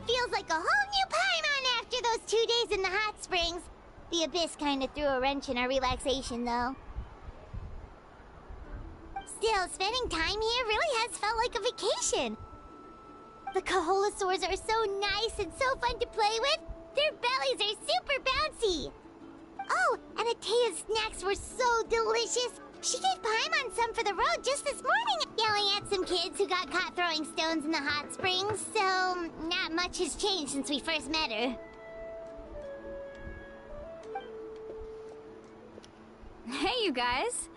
feels like a whole new Paimon after those 2 days in the hot springs. The Abyss kind of threw a wrench in our relaxation, though. Still, spending time here really has felt like a vacation. The Kaholosaurs are so nice and so fun to play with. Their bellies are super bouncy. Oh, and Atea's snacks were so delicious. She gave Paimon some for the road just this morning, yelling at some kids who got caught throwing stones in the hot springs, so not much has changed since we first met her. Hey, you guys.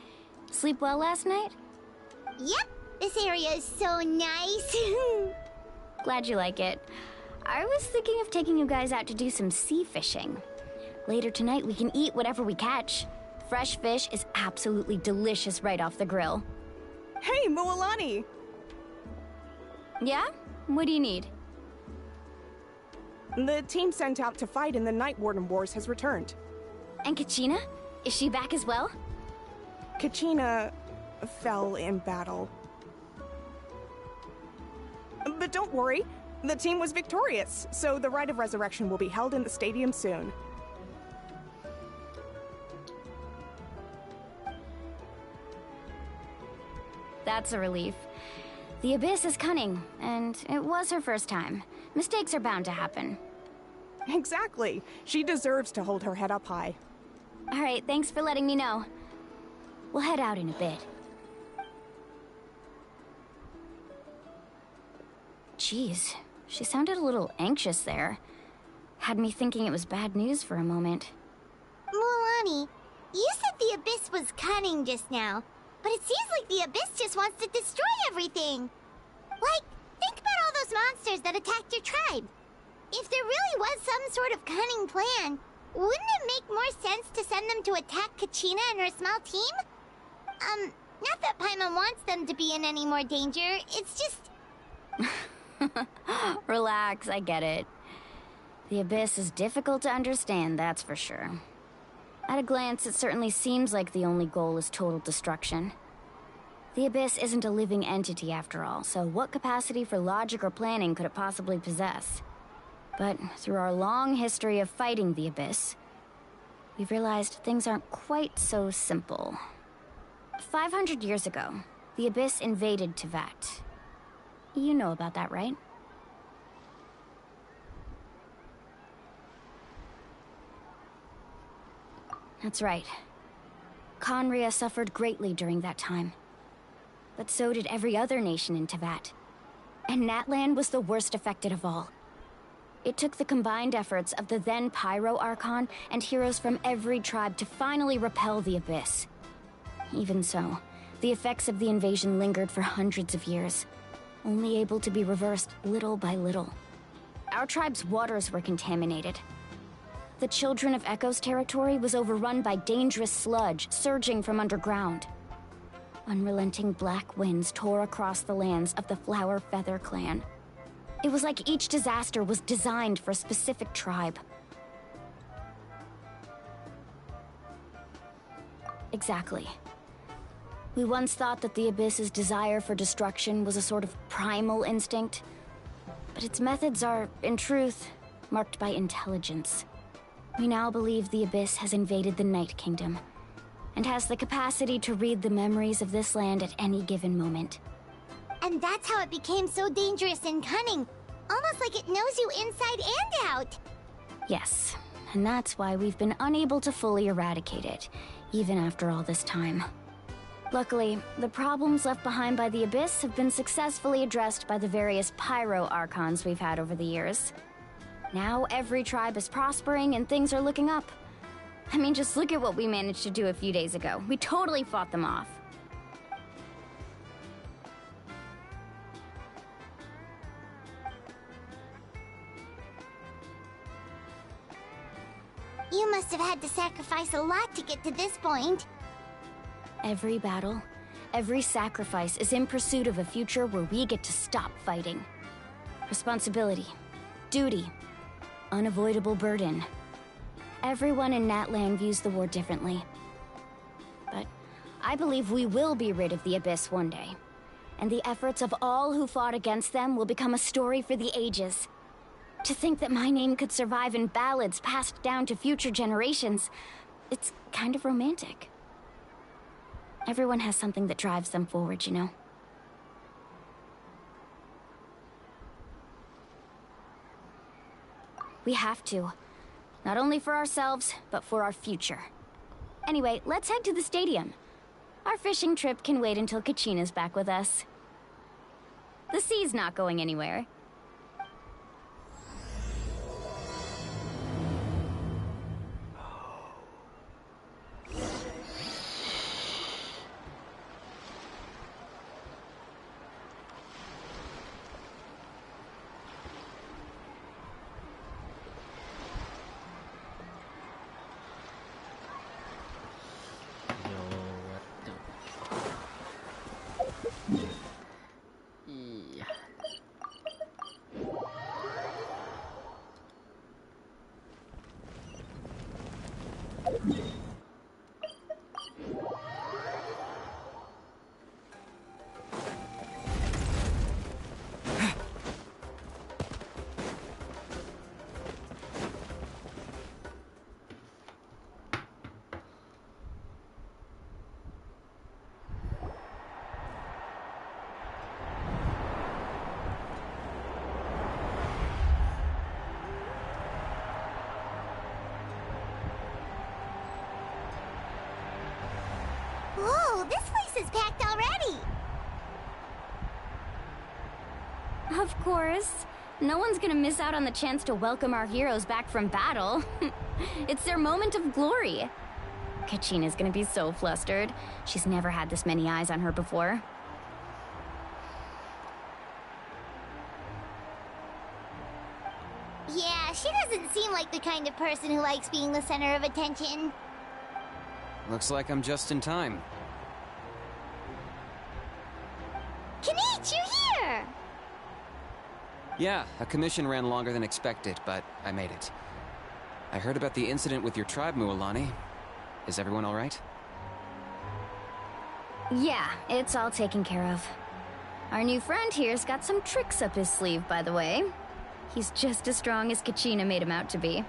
Sleep well last night? Yep, this area is so nice. Glad you like it. I was thinking of taking you guys out to do some sea fishing. Later tonight, we can eat whatever we catch. Fresh fish is absolutely delicious right off the grill. Hey, Moalani! Yeah? What do you need? The team sent out to fight in the Night Warden Wars has returned. And Kachina? Is she back as well? Kachina fell in battle. But don't worry, the team was victorious, so the Rite of Resurrection will be held in the stadium soon. That's a relief. The Abyss is cunning, and it was her first time. Mistakes are bound to happen. Exactly. She deserves to hold her head up high. All right, thanks for letting me know. We'll head out in a bit. Jeez, she sounded a little anxious there. Had me thinking it was bad news for a moment. Mualani, you said the Abyss was cunning just now, but it seems like the Abyss just wants to destroy everything. Like, think about all those monsters that attacked your tribe. If there really was some sort of cunning plan, wouldn't it make more sense to send them to attack Kachina and her small team? Not that Paimon wants them to be in any more danger, it's just... Relax, I get it. The Abyss is difficult to understand, that's for sure. At a glance, it certainly seems like the only goal is total destruction. The Abyss isn't a living entity after all, so what capacity for logic or planning could it possibly possess? But through our long history of fighting the Abyss, we've realized things aren't quite so simple. 500 years ago, the Abyss invaded Teyvat. You know about that, right? That's right. Conria suffered greatly during that time. But so did every other nation in Teyvat. And Natlan was the worst affected of all. It took the combined efforts of the then Pyro Archon and heroes from every tribe to finally repel the Abyss. Even so, the effects of the invasion lingered for hundreds of years, only able to be reversed little by little. Our tribe's waters were contaminated. The Children of Echo's territory was overrun by dangerous sludge surging from underground. Unrelenting black winds tore across the lands of the Flower Feather clan. It was like each disaster was designed for a specific tribe. Exactly. We once thought that the Abyss's desire for destruction was a sort of primal instinct, but its methods are, in truth, marked by intelligence. We now believe the Abyss has invaded the Night Kingdom, and has the capacity to read the memories of this land at any given moment. And that's how it became so dangerous and cunning. Almost like it knows you inside and out. Yes, and that's why we've been unable to fully eradicate it, even after all this time. Luckily, the problems left behind by the Abyss have been successfully addressed by the various Pyro Archons we've had over the years. Now every tribe is prospering and things are looking up. I mean, just look at what we managed to do a few days ago. We totally fought them off. You must have had to sacrifice a lot to get to this point. Every battle, every sacrifice is in pursuit of a future where we get to stop fighting. Responsibility, duty, unavoidable burden. Everyone in Natlan views the war differently. But I believe we will be rid of the Abyss one day. And the efforts of all who fought against them will become a story for the ages. To think that my name could survive in ballads passed down to future generations, it's kind of romantic. Everyone has something that drives them forward, you know? We have to. Not only for ourselves, but for our future. Anyway, let's head to the stadium. Our fishing trip can wait until Kachina's back with us. The sea's not going anywhere. Iya. Whoa, this place is packed already! Of course. No one's gonna miss out on the chance to welcome our heroes back from battle. It's their moment of glory. Kachina's gonna be so flustered. She's never had this many eyes on her before. Yeah, she doesn't seem like the kind of person who likes being the center of attention. Looks like I'm just in time. Kinich, you're here! Yeah, a commission ran longer than expected, but I made it. I heard about the incident with your tribe, Mualani. Is everyone all right? Yeah, it's all taken care of. Our new friend here's got some tricks up his sleeve, by the way. He's just as strong as Kachina made him out to be.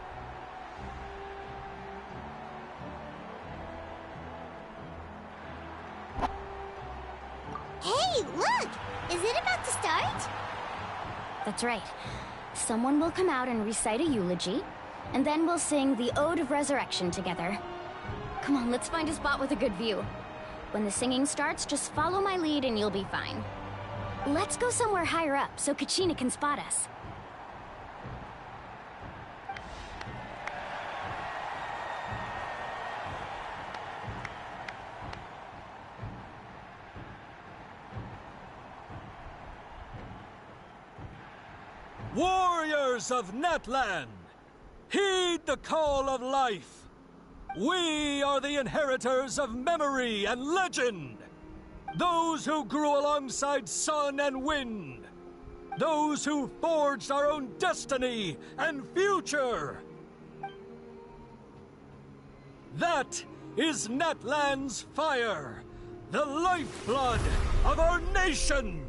Hey, look! Is it about to start? That's right. Someone will come out and recite a eulogy, and then we'll sing the Ode of Resurrection together. Come on, let's find a spot with a good view. When the singing starts, just follow my lead and you'll be fine. Let's go somewhere higher up so Kachina can spot us. Warriors of Natlan, heed the call of life. We are the inheritors of memory and legend. Those who grew alongside sun and wind. Those who forged our own destiny and future. That is Natlan's fire, the lifeblood of our nation.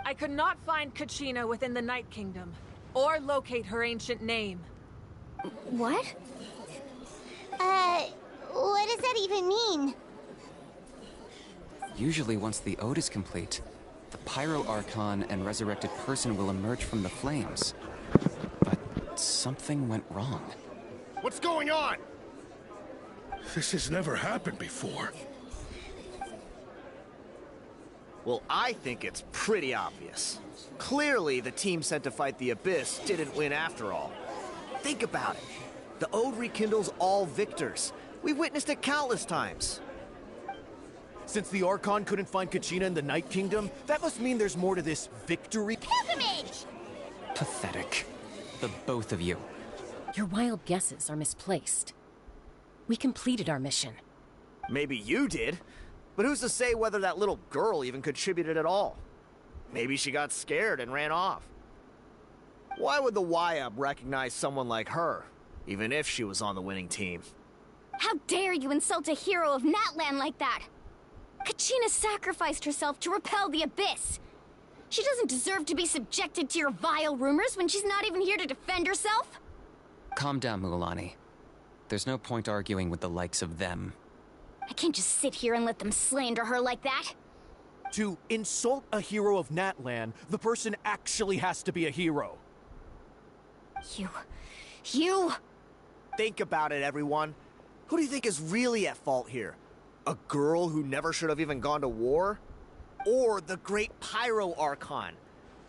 I could not find Kachina within the Night Kingdom, or locate her ancient name. What? What does that even mean? Usually once the ode is complete, the Pyro Archon and resurrected person will emerge from the flames. But something went wrong. What's going on? This has never happened before. Well, I think it's pretty obvious. Clearly, the team sent to fight the Abyss didn't win after all. Think about it. The Ode rekindles all victors. We've witnessed it countless times. Since the Archon couldn't find Kachina in the Night Kingdom, that must mean there's more to this victory. Pilgrimage! Pathetic. The both of you. Your wild guesses are misplaced. We completed our mission. Maybe you did, but who's to say whether that little girl even contributed at all? Maybe she got scared and ran off. Why would the YUB recognize someone like her, even if she was on the winning team? How dare you insult a hero of Natlan like that? Kachina sacrificed herself to repel the Abyss. She doesn't deserve to be subjected to your vile rumors when she's not even here to defend herself. Calm down, Mualani. There's no point arguing with the likes of them. I can't just sit here and let them slander her like that. To insult a hero of Natlan, the person actually has to be a hero. You... Think about it, everyone. Who do you think is really at fault here? A girl who never should have even gone to war? Or the great Pyro Archon?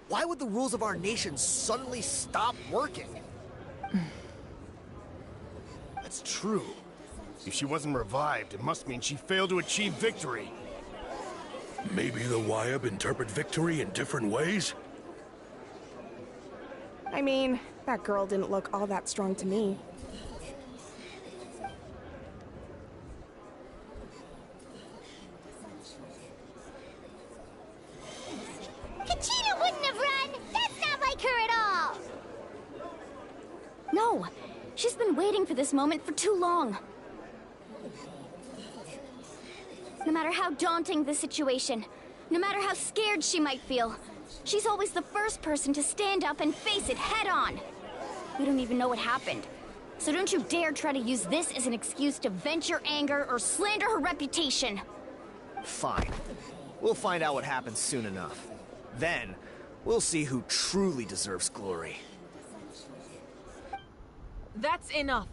Why would the rules of our nation suddenly stop working? That's true. If she wasn't revived, it must mean she failed to achieve victory. Maybe the YUB interpret victory in different ways? I mean, that girl didn't look all that strong to me. Kachina wouldn't have run! That's not like her at all! No, she's been waiting for this moment for too long. No matter how daunting the situation, no matter how scared she might feel, she's always the first person to stand up and face it head-on. We don't even know what happened, so don't you dare try to use this as an excuse to vent your anger or slander her reputation. Fine. We'll find out what happens soon enough. Then, we'll see who truly deserves glory. That's enough.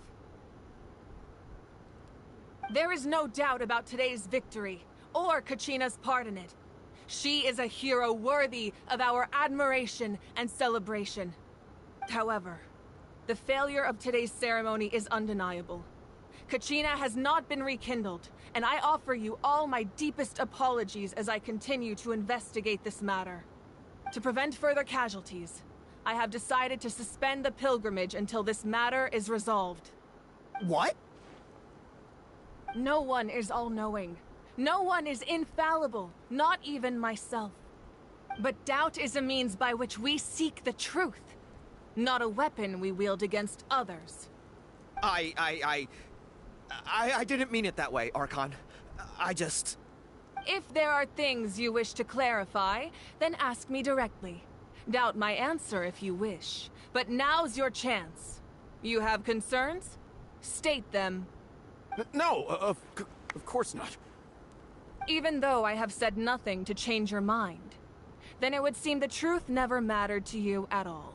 There is no doubt about today's victory, or Kachina's part in it. She is a hero worthy of our admiration and celebration. However, the failure of today's ceremony is undeniable. Kachina has not been rekindled, and I offer you all my deepest apologies as I continue to investigate this matter. To prevent further casualties, I have decided to suspend the pilgrimage until this matter is resolved. What? No one is all-knowing. No one is infallible, not even myself. But doubt is a means by which we seek the truth, not a weapon we wield against others. I didn't mean it that way, Archon. I just... If there are things you wish to clarify, then ask me directly. Doubt my answer if you wish, but now's your chance. You have concerns? State them. No, of course not. Even though I have said nothing to change your mind, then it would seem the truth never mattered to you at all.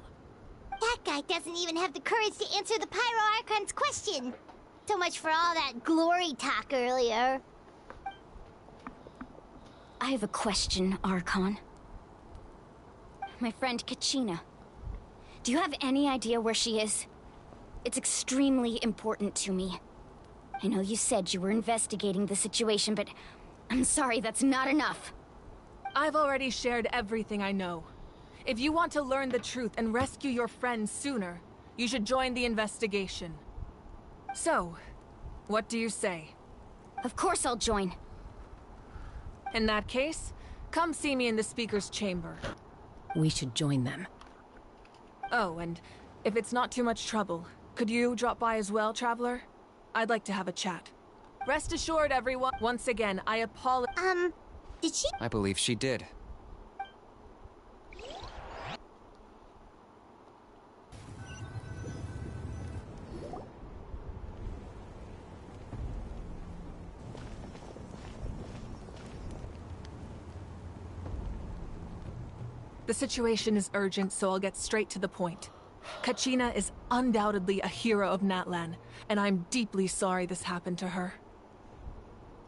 That guy doesn't even have the courage to answer the Pyro Archon's question. So much for all that glory talk earlier. I have a question, Archon. My friend Kachina. Do you have any idea where she is? It's extremely important to me. I know you said you were investigating the situation, but I'm sorry, that's not enough. I've already shared everything I know. If you want to learn the truth and rescue your friend sooner, you should join the investigation. So, what do you say? Of course I'll join. In that case, come see me in the speaker's chamber. We should join them. Oh, and if it's not too much trouble, could you drop by as well, Traveler? I'd like to have a chat. Rest assured, everyone. Once again, I apologize. Did she? I believe she did. The situation is urgent, so I'll get straight to the point. Kachina is undoubtedly a hero of Natlan, and I'm deeply sorry this happened to her.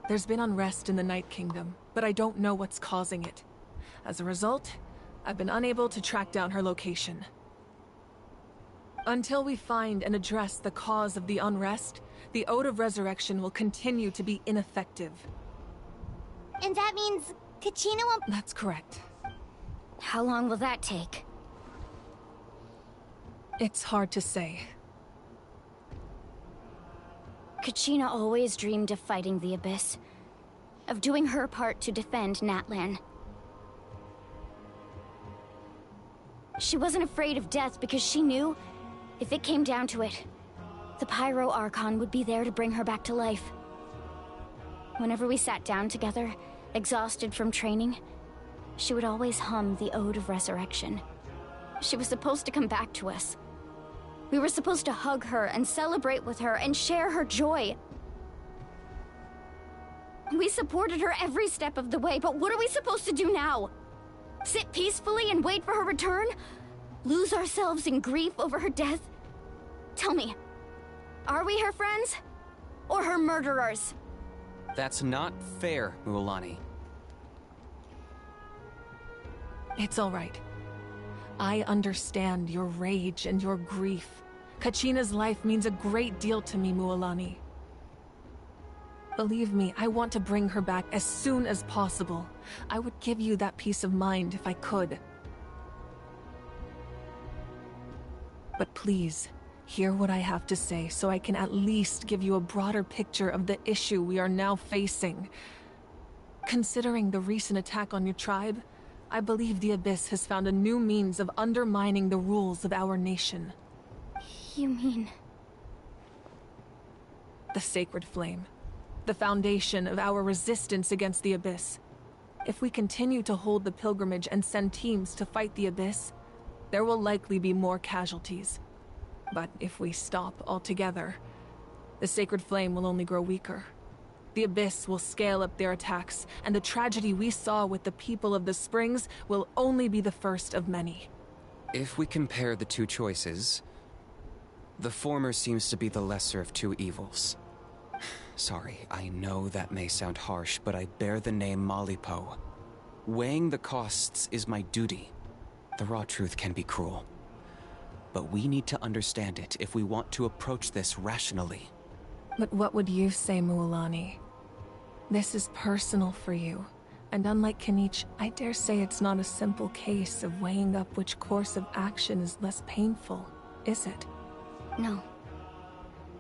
There's been unrest in the Night Kingdom, but I don't know what's causing it. As a result, I've been unable to track down her location. Until we find and address the cause of the unrest, the Ode of Resurrection will continue to be ineffective. And that means Kachina won't— That's correct. How long will that take? It's hard to say. Kachina always dreamed of fighting the Abyss. Of doing her part to defend Natlan. She wasn't afraid of death because she knew, if it came down to it, the Pyro Archon would be there to bring her back to life. Whenever we sat down together, exhausted from training, she would always hum the Ode of Resurrection. She was supposed to come back to us. We were supposed to hug her and celebrate with her and share her joy. We supported her every step of the way, but what are we supposed to do now? Sit peacefully and wait for her return? Lose ourselves in grief over her death? Tell me, are we her friends? Or her murderers? That's not fair, Mualani. It's all right. I understand your rage and your grief. Kachina's life means a great deal to me, Mualani. Believe me, I want to bring her back as soon as possible. I would give you that peace of mind if I could. But please, hear what I have to say so I can at least give you a broader picture of the issue we are now facing. Considering the recent attack on your tribe, I believe the Abyss has found a new means of undermining the rules of our nation. You mean... The Sacred Flame. The foundation of our resistance against the Abyss. If we continue to hold the pilgrimage and send teams to fight the Abyss, there will likely be more casualties. But if we stop altogether, the Sacred Flame will only grow weaker. The Abyss will scale up their attacks, and the tragedy we saw with the people of the Springs will only be the first of many. If we compare the two choices, the former seems to be the lesser of two evils. Sorry, I know that may sound harsh, but I bear the name Malipo. Weighing the costs is my duty. The raw truth can be cruel. But we need to understand it if we want to approach this rationally. But what would you say, Mualani? This is personal for you, and unlike Kanich, I dare say it's not a simple case of weighing up which course of action is less painful, is it? No.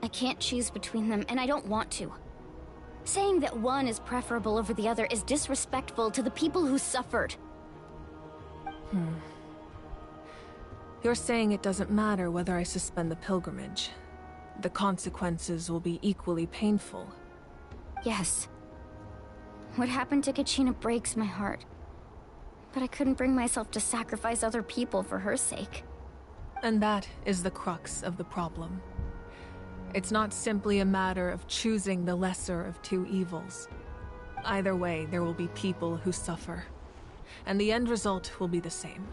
I can't choose between them, and I don't want to. Saying that one is preferable over the other is disrespectful to the people who suffered. You're saying it doesn't matter whether I suspend the pilgrimage. The consequences will be equally painful. Yes. What happened to Kachina breaks my heart. But I couldn't bring myself to sacrifice other people for her sake. And that is the crux of the problem. It's not simply a matter of choosing the lesser of two evils. Either way, there will be people who suffer. And the end result will be the same.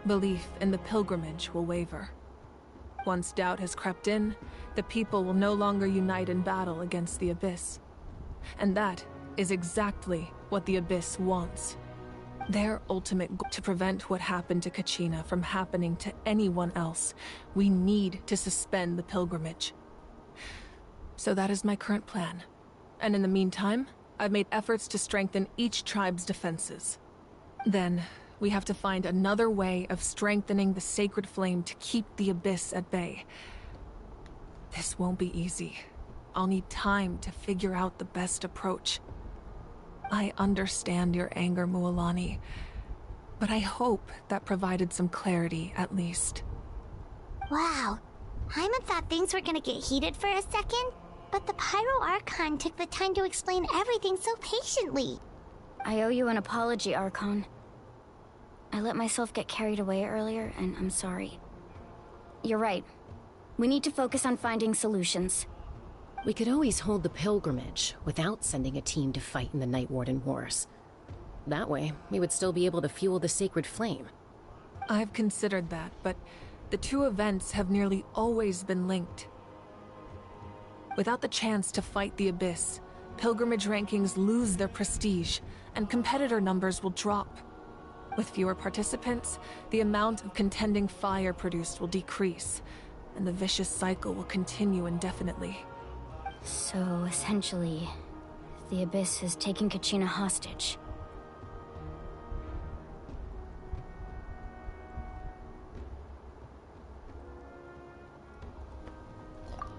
Belief in the pilgrimage will waver. Once doubt has crept in, the people will no longer unite in battle against the Abyss. And that is exactly what the Abyss wants. Their ultimate goal to prevent what happened to Kachina from happening to anyone else. We need to suspend the pilgrimage. So that is my current plan. And in the meantime, I've made efforts to strengthen each tribe's defenses. Then, we have to find another way of strengthening the Sacred Flame to keep the Abyss at bay. This won't be easy. I'll need time to figure out the best approach. I understand your anger, Mualani, but I hope that provided some clarity, at least. Wow. Hyman thought things were gonna get heated for a second, but the Pyro Archon took the time to explain everything so patiently. I owe you an apology, Archon. I let myself get carried away earlier, and I'm sorry. You're right. We need to focus on finding solutions. We could always hold the pilgrimage without sending a team to fight in the Night Warden Wars. That way, we would still be able to fuel the sacred flame. I've considered that, but the two events have nearly always been linked. Without the chance to fight the Abyss, pilgrimage rankings lose their prestige, and competitor numbers will drop. With fewer participants, the amount of contending fire produced will decrease, and the vicious cycle will continue indefinitely. So, essentially, the Abyss has taken Kachina hostage.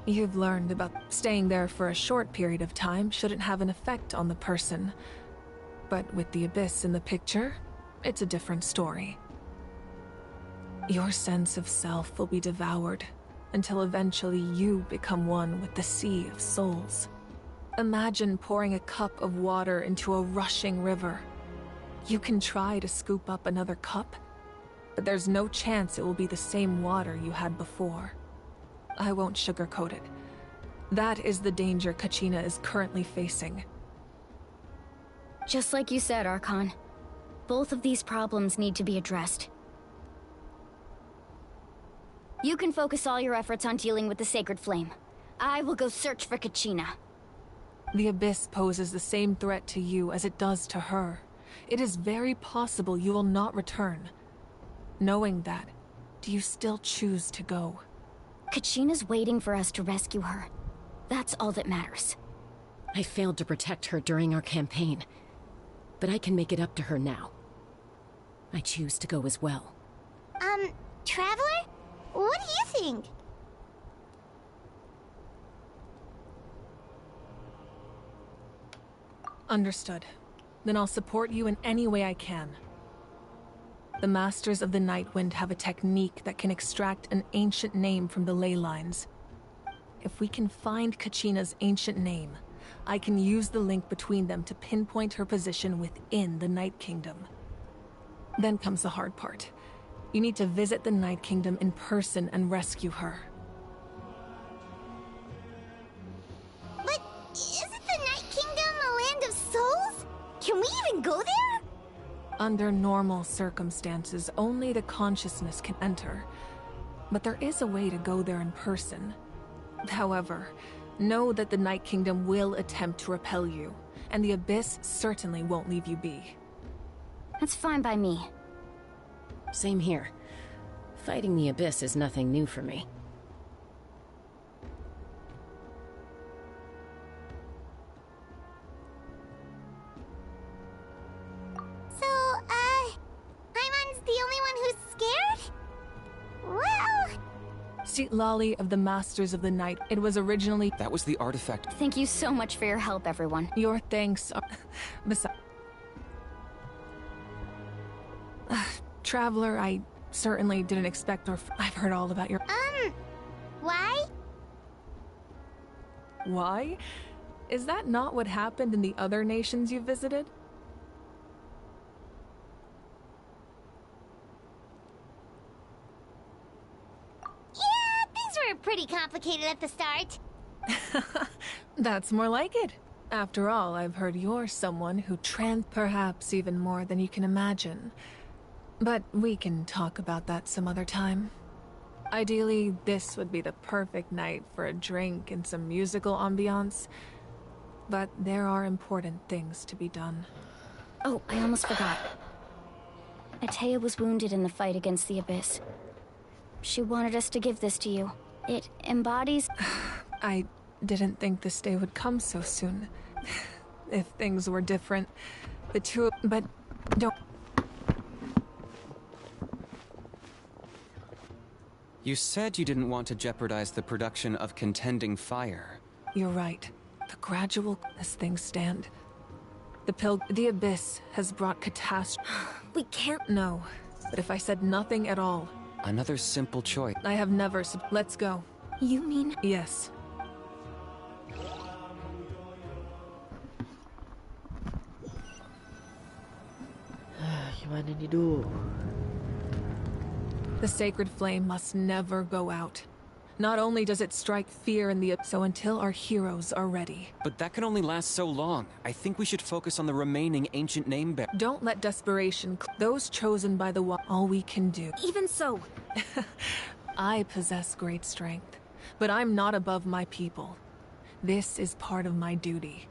You've learned about staying there for a short period of time shouldn't have an effect on the person. But with the Abyss in the picture, it's a different story. Your sense of self will be devoured until eventually you become one with the Sea of Souls. Imagine pouring a cup of water into a rushing river. You can try to scoop up another cup, but there's no chance it will be the same water you had before. I won't sugarcoat it. That is the danger Kachina is currently facing. Just like you said, Archon. Both of these problems need to be addressed. You can focus all your efforts on dealing with the Sacred Flame. I will go search for Kachina. The Abyss poses the same threat to you as it does to her. It is very possible you will not return. Knowing that, do you still choose to go? Kachina's waiting for us to rescue her. That's all that matters. I failed to protect her during our campaign, but I can make it up to her now. I choose to go as well. Traveler? What do you think? Understood. Then I'll support you in any way I can. The Masters of the Nightwind have a technique that can extract an ancient name from the ley lines. If we can find Kachina's ancient name, I can use the link between them to pinpoint her position within the Night Kingdom. Then comes the hard part. You need to visit the Night Kingdom in person and rescue her. But isn't the Night Kingdom a land of souls? Can we even go there? Under normal circumstances, only the consciousness can enter. But there is a way to go there in person. However, know that the Night Kingdom will attempt to repel you, and the Abyss certainly won't leave you be. That's fine by me. Same here. Fighting the Abyss is nothing new for me. So, Paimon's the only one who's scared? Well... Seat Lolly of the Masters of the Night. It was originally... That was the artifact. Thank you so much for your help, everyone. Your thanks are... Traveler, I certainly didn't expect or... I've heard all about your... Why? Why? Is that not what happened in the other nations you visited? Yeah, things were pretty complicated at the start. That's more like it. After all, I've heard you're someone who perhaps even more than you can imagine. But we can talk about that some other time. Ideally, this would be the perfect night for a drink and some musical ambiance. But there are important things to be done. Oh, I almost forgot. Atea was wounded in the fight against the Abyss. She wanted us to give this to you. It embodies... I didn't think this day would come so soon. If things were different, the two... But don't... You said you didn't want to jeopardize the production of contending fire. You're right. The gradual as things stand. The Abyss has brought catastrophe. We can't... No. But if I said nothing at all... Another simple choice. I have never... Let's go. You mean... Yes. Gimana ni Du? The sacred flame must never go out. Not only does it strike fear in the so until our heroes are ready. But that can only last so long. I think we should focus on the remaining ancient name bearers. Don't let desperation those chosen by the one all we can do. Even so. I possess great strength, but I'm not above my people. This is part of my duty.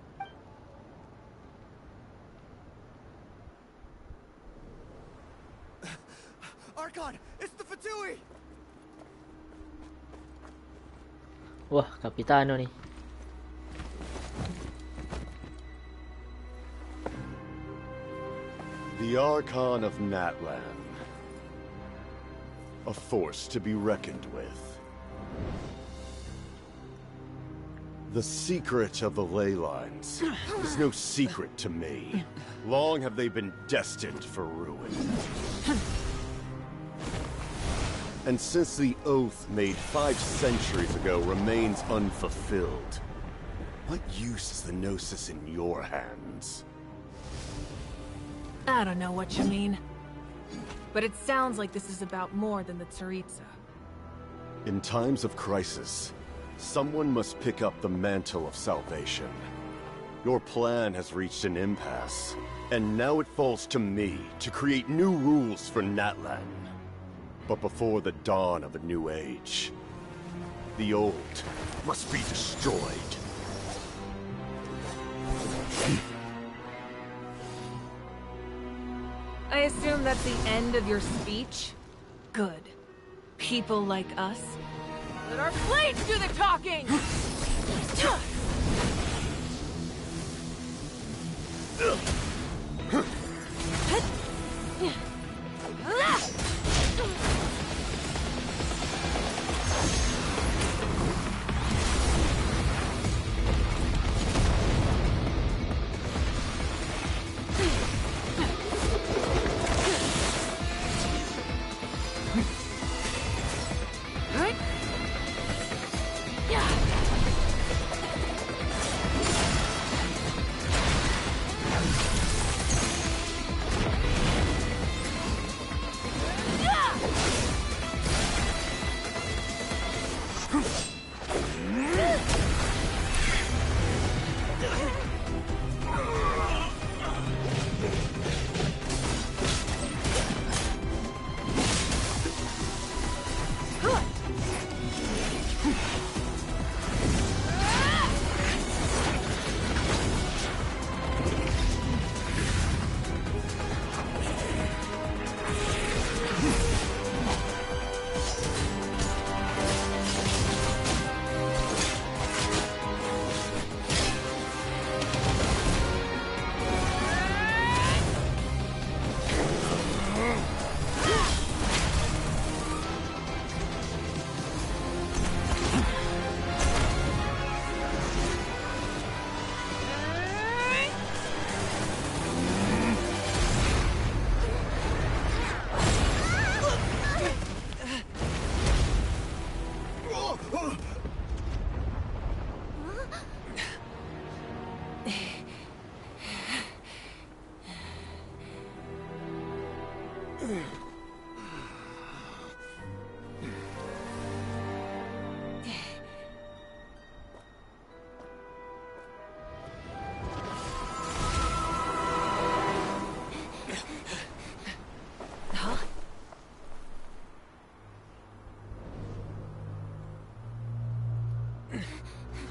Archon, it's the Fatui! Wah, Kapitano ni. The Archon of Natlan. A force to be reckoned with. The secret of the ley lines is no secret to me. Long have they been destined for ruin. And since the oath made 5 centuries ago remains unfulfilled, what use is the Gnosis in your hands? I don't know what you mean. But it sounds like this is about more than the Tsaritsa. In times of crisis, someone must pick up the mantle of salvation. Your plan has reached an impasse, and now it falls to me to create new rules for Natlan. But before the dawn of a new age, the old must be destroyed. I assume that's the end of your speech? Good. People like us. Let our blades do the talking!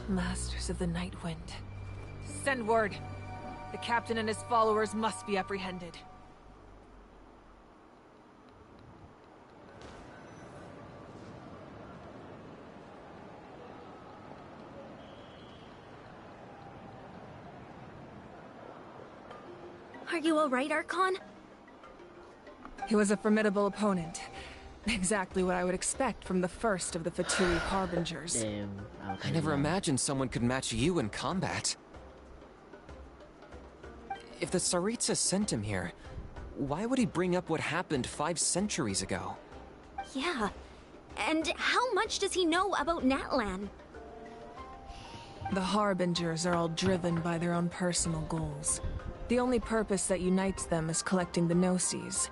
Masters of the Night Wind. Send word. The captain and his followers must be apprehended. Are you alright, Archon? He was a formidable opponent. Exactly what I would expect from the first of the Fatui Harbingers. I never imagined someone could match you in combat. If the Tsaritsa sent him here, why would he bring up what happened 5 centuries ago? Yeah. And how much does he know about Natlan? The Harbingers are all driven by their own personal goals. The only purpose that unites them is collecting the Gnosis.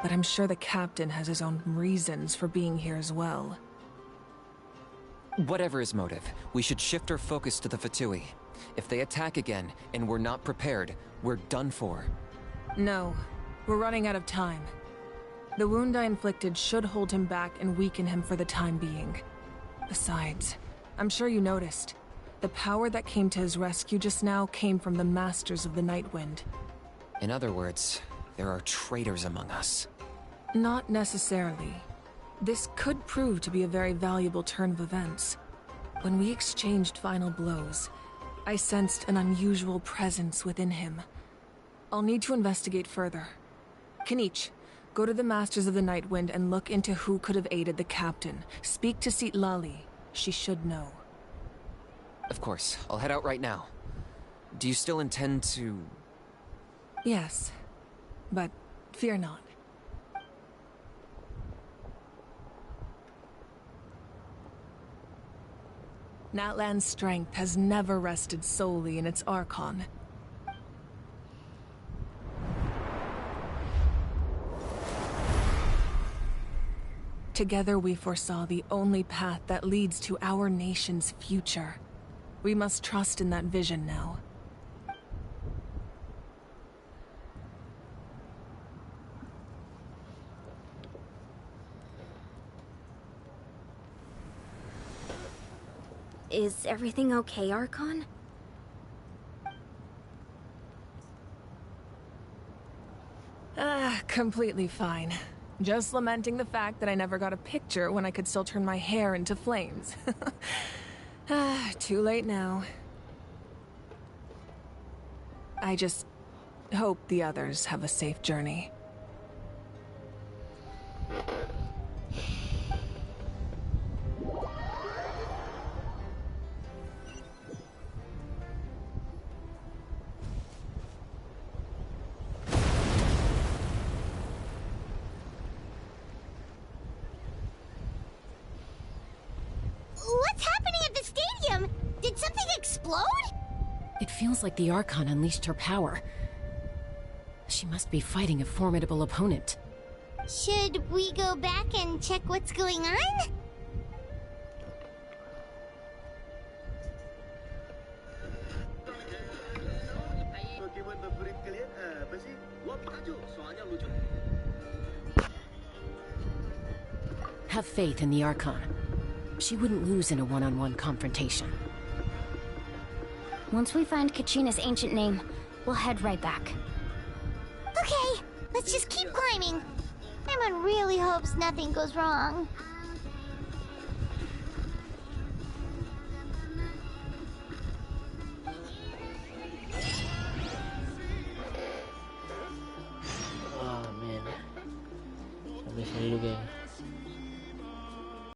But I'm sure the captain has his own reasons for being here as well. Whatever his motive, we should shift our focus to the Fatui. If they attack again, and we're not prepared, we're done for. No, we're running out of time. The wound I inflicted should hold him back and weaken him for the time being. Besides, I'm sure you noticed, the power that came to his rescue just now came from the Masters of the Nightwind. In other words, there are traitors among us. Not necessarily. This could prove to be a very valuable turn of events. When we exchanged final blows, I sensed an unusual presence within him. I'll need to investigate further. Kenichi, go to the Masters of the Nightwind and look into who could have aided the captain. Speak to Citlali. She should know. Of course, I'll head out right now. Do you still intend to... Yes, but fear not. Natlan's strength has never rested solely in its Archon. Together we foresaw the only path that leads to our nation's future. We must trust in that vision now. Is everything okay, Archon? Completely fine. Just lamenting the fact that I never got a picture when I could still turn my hair into flames. Too late now. I just hope the others have a safe journey. What's happening at the stadium? Did something explode? It feels like the Archon unleashed her power. She must be fighting a formidable opponent. Should we go back and check what's going on? Have faith in the Archon. She wouldn't lose in a one-on-one confrontation. Once we find Kachina's ancient name, we'll head right back. Okay, let's just keep climbing. Everyone really hopes nothing goes wrong.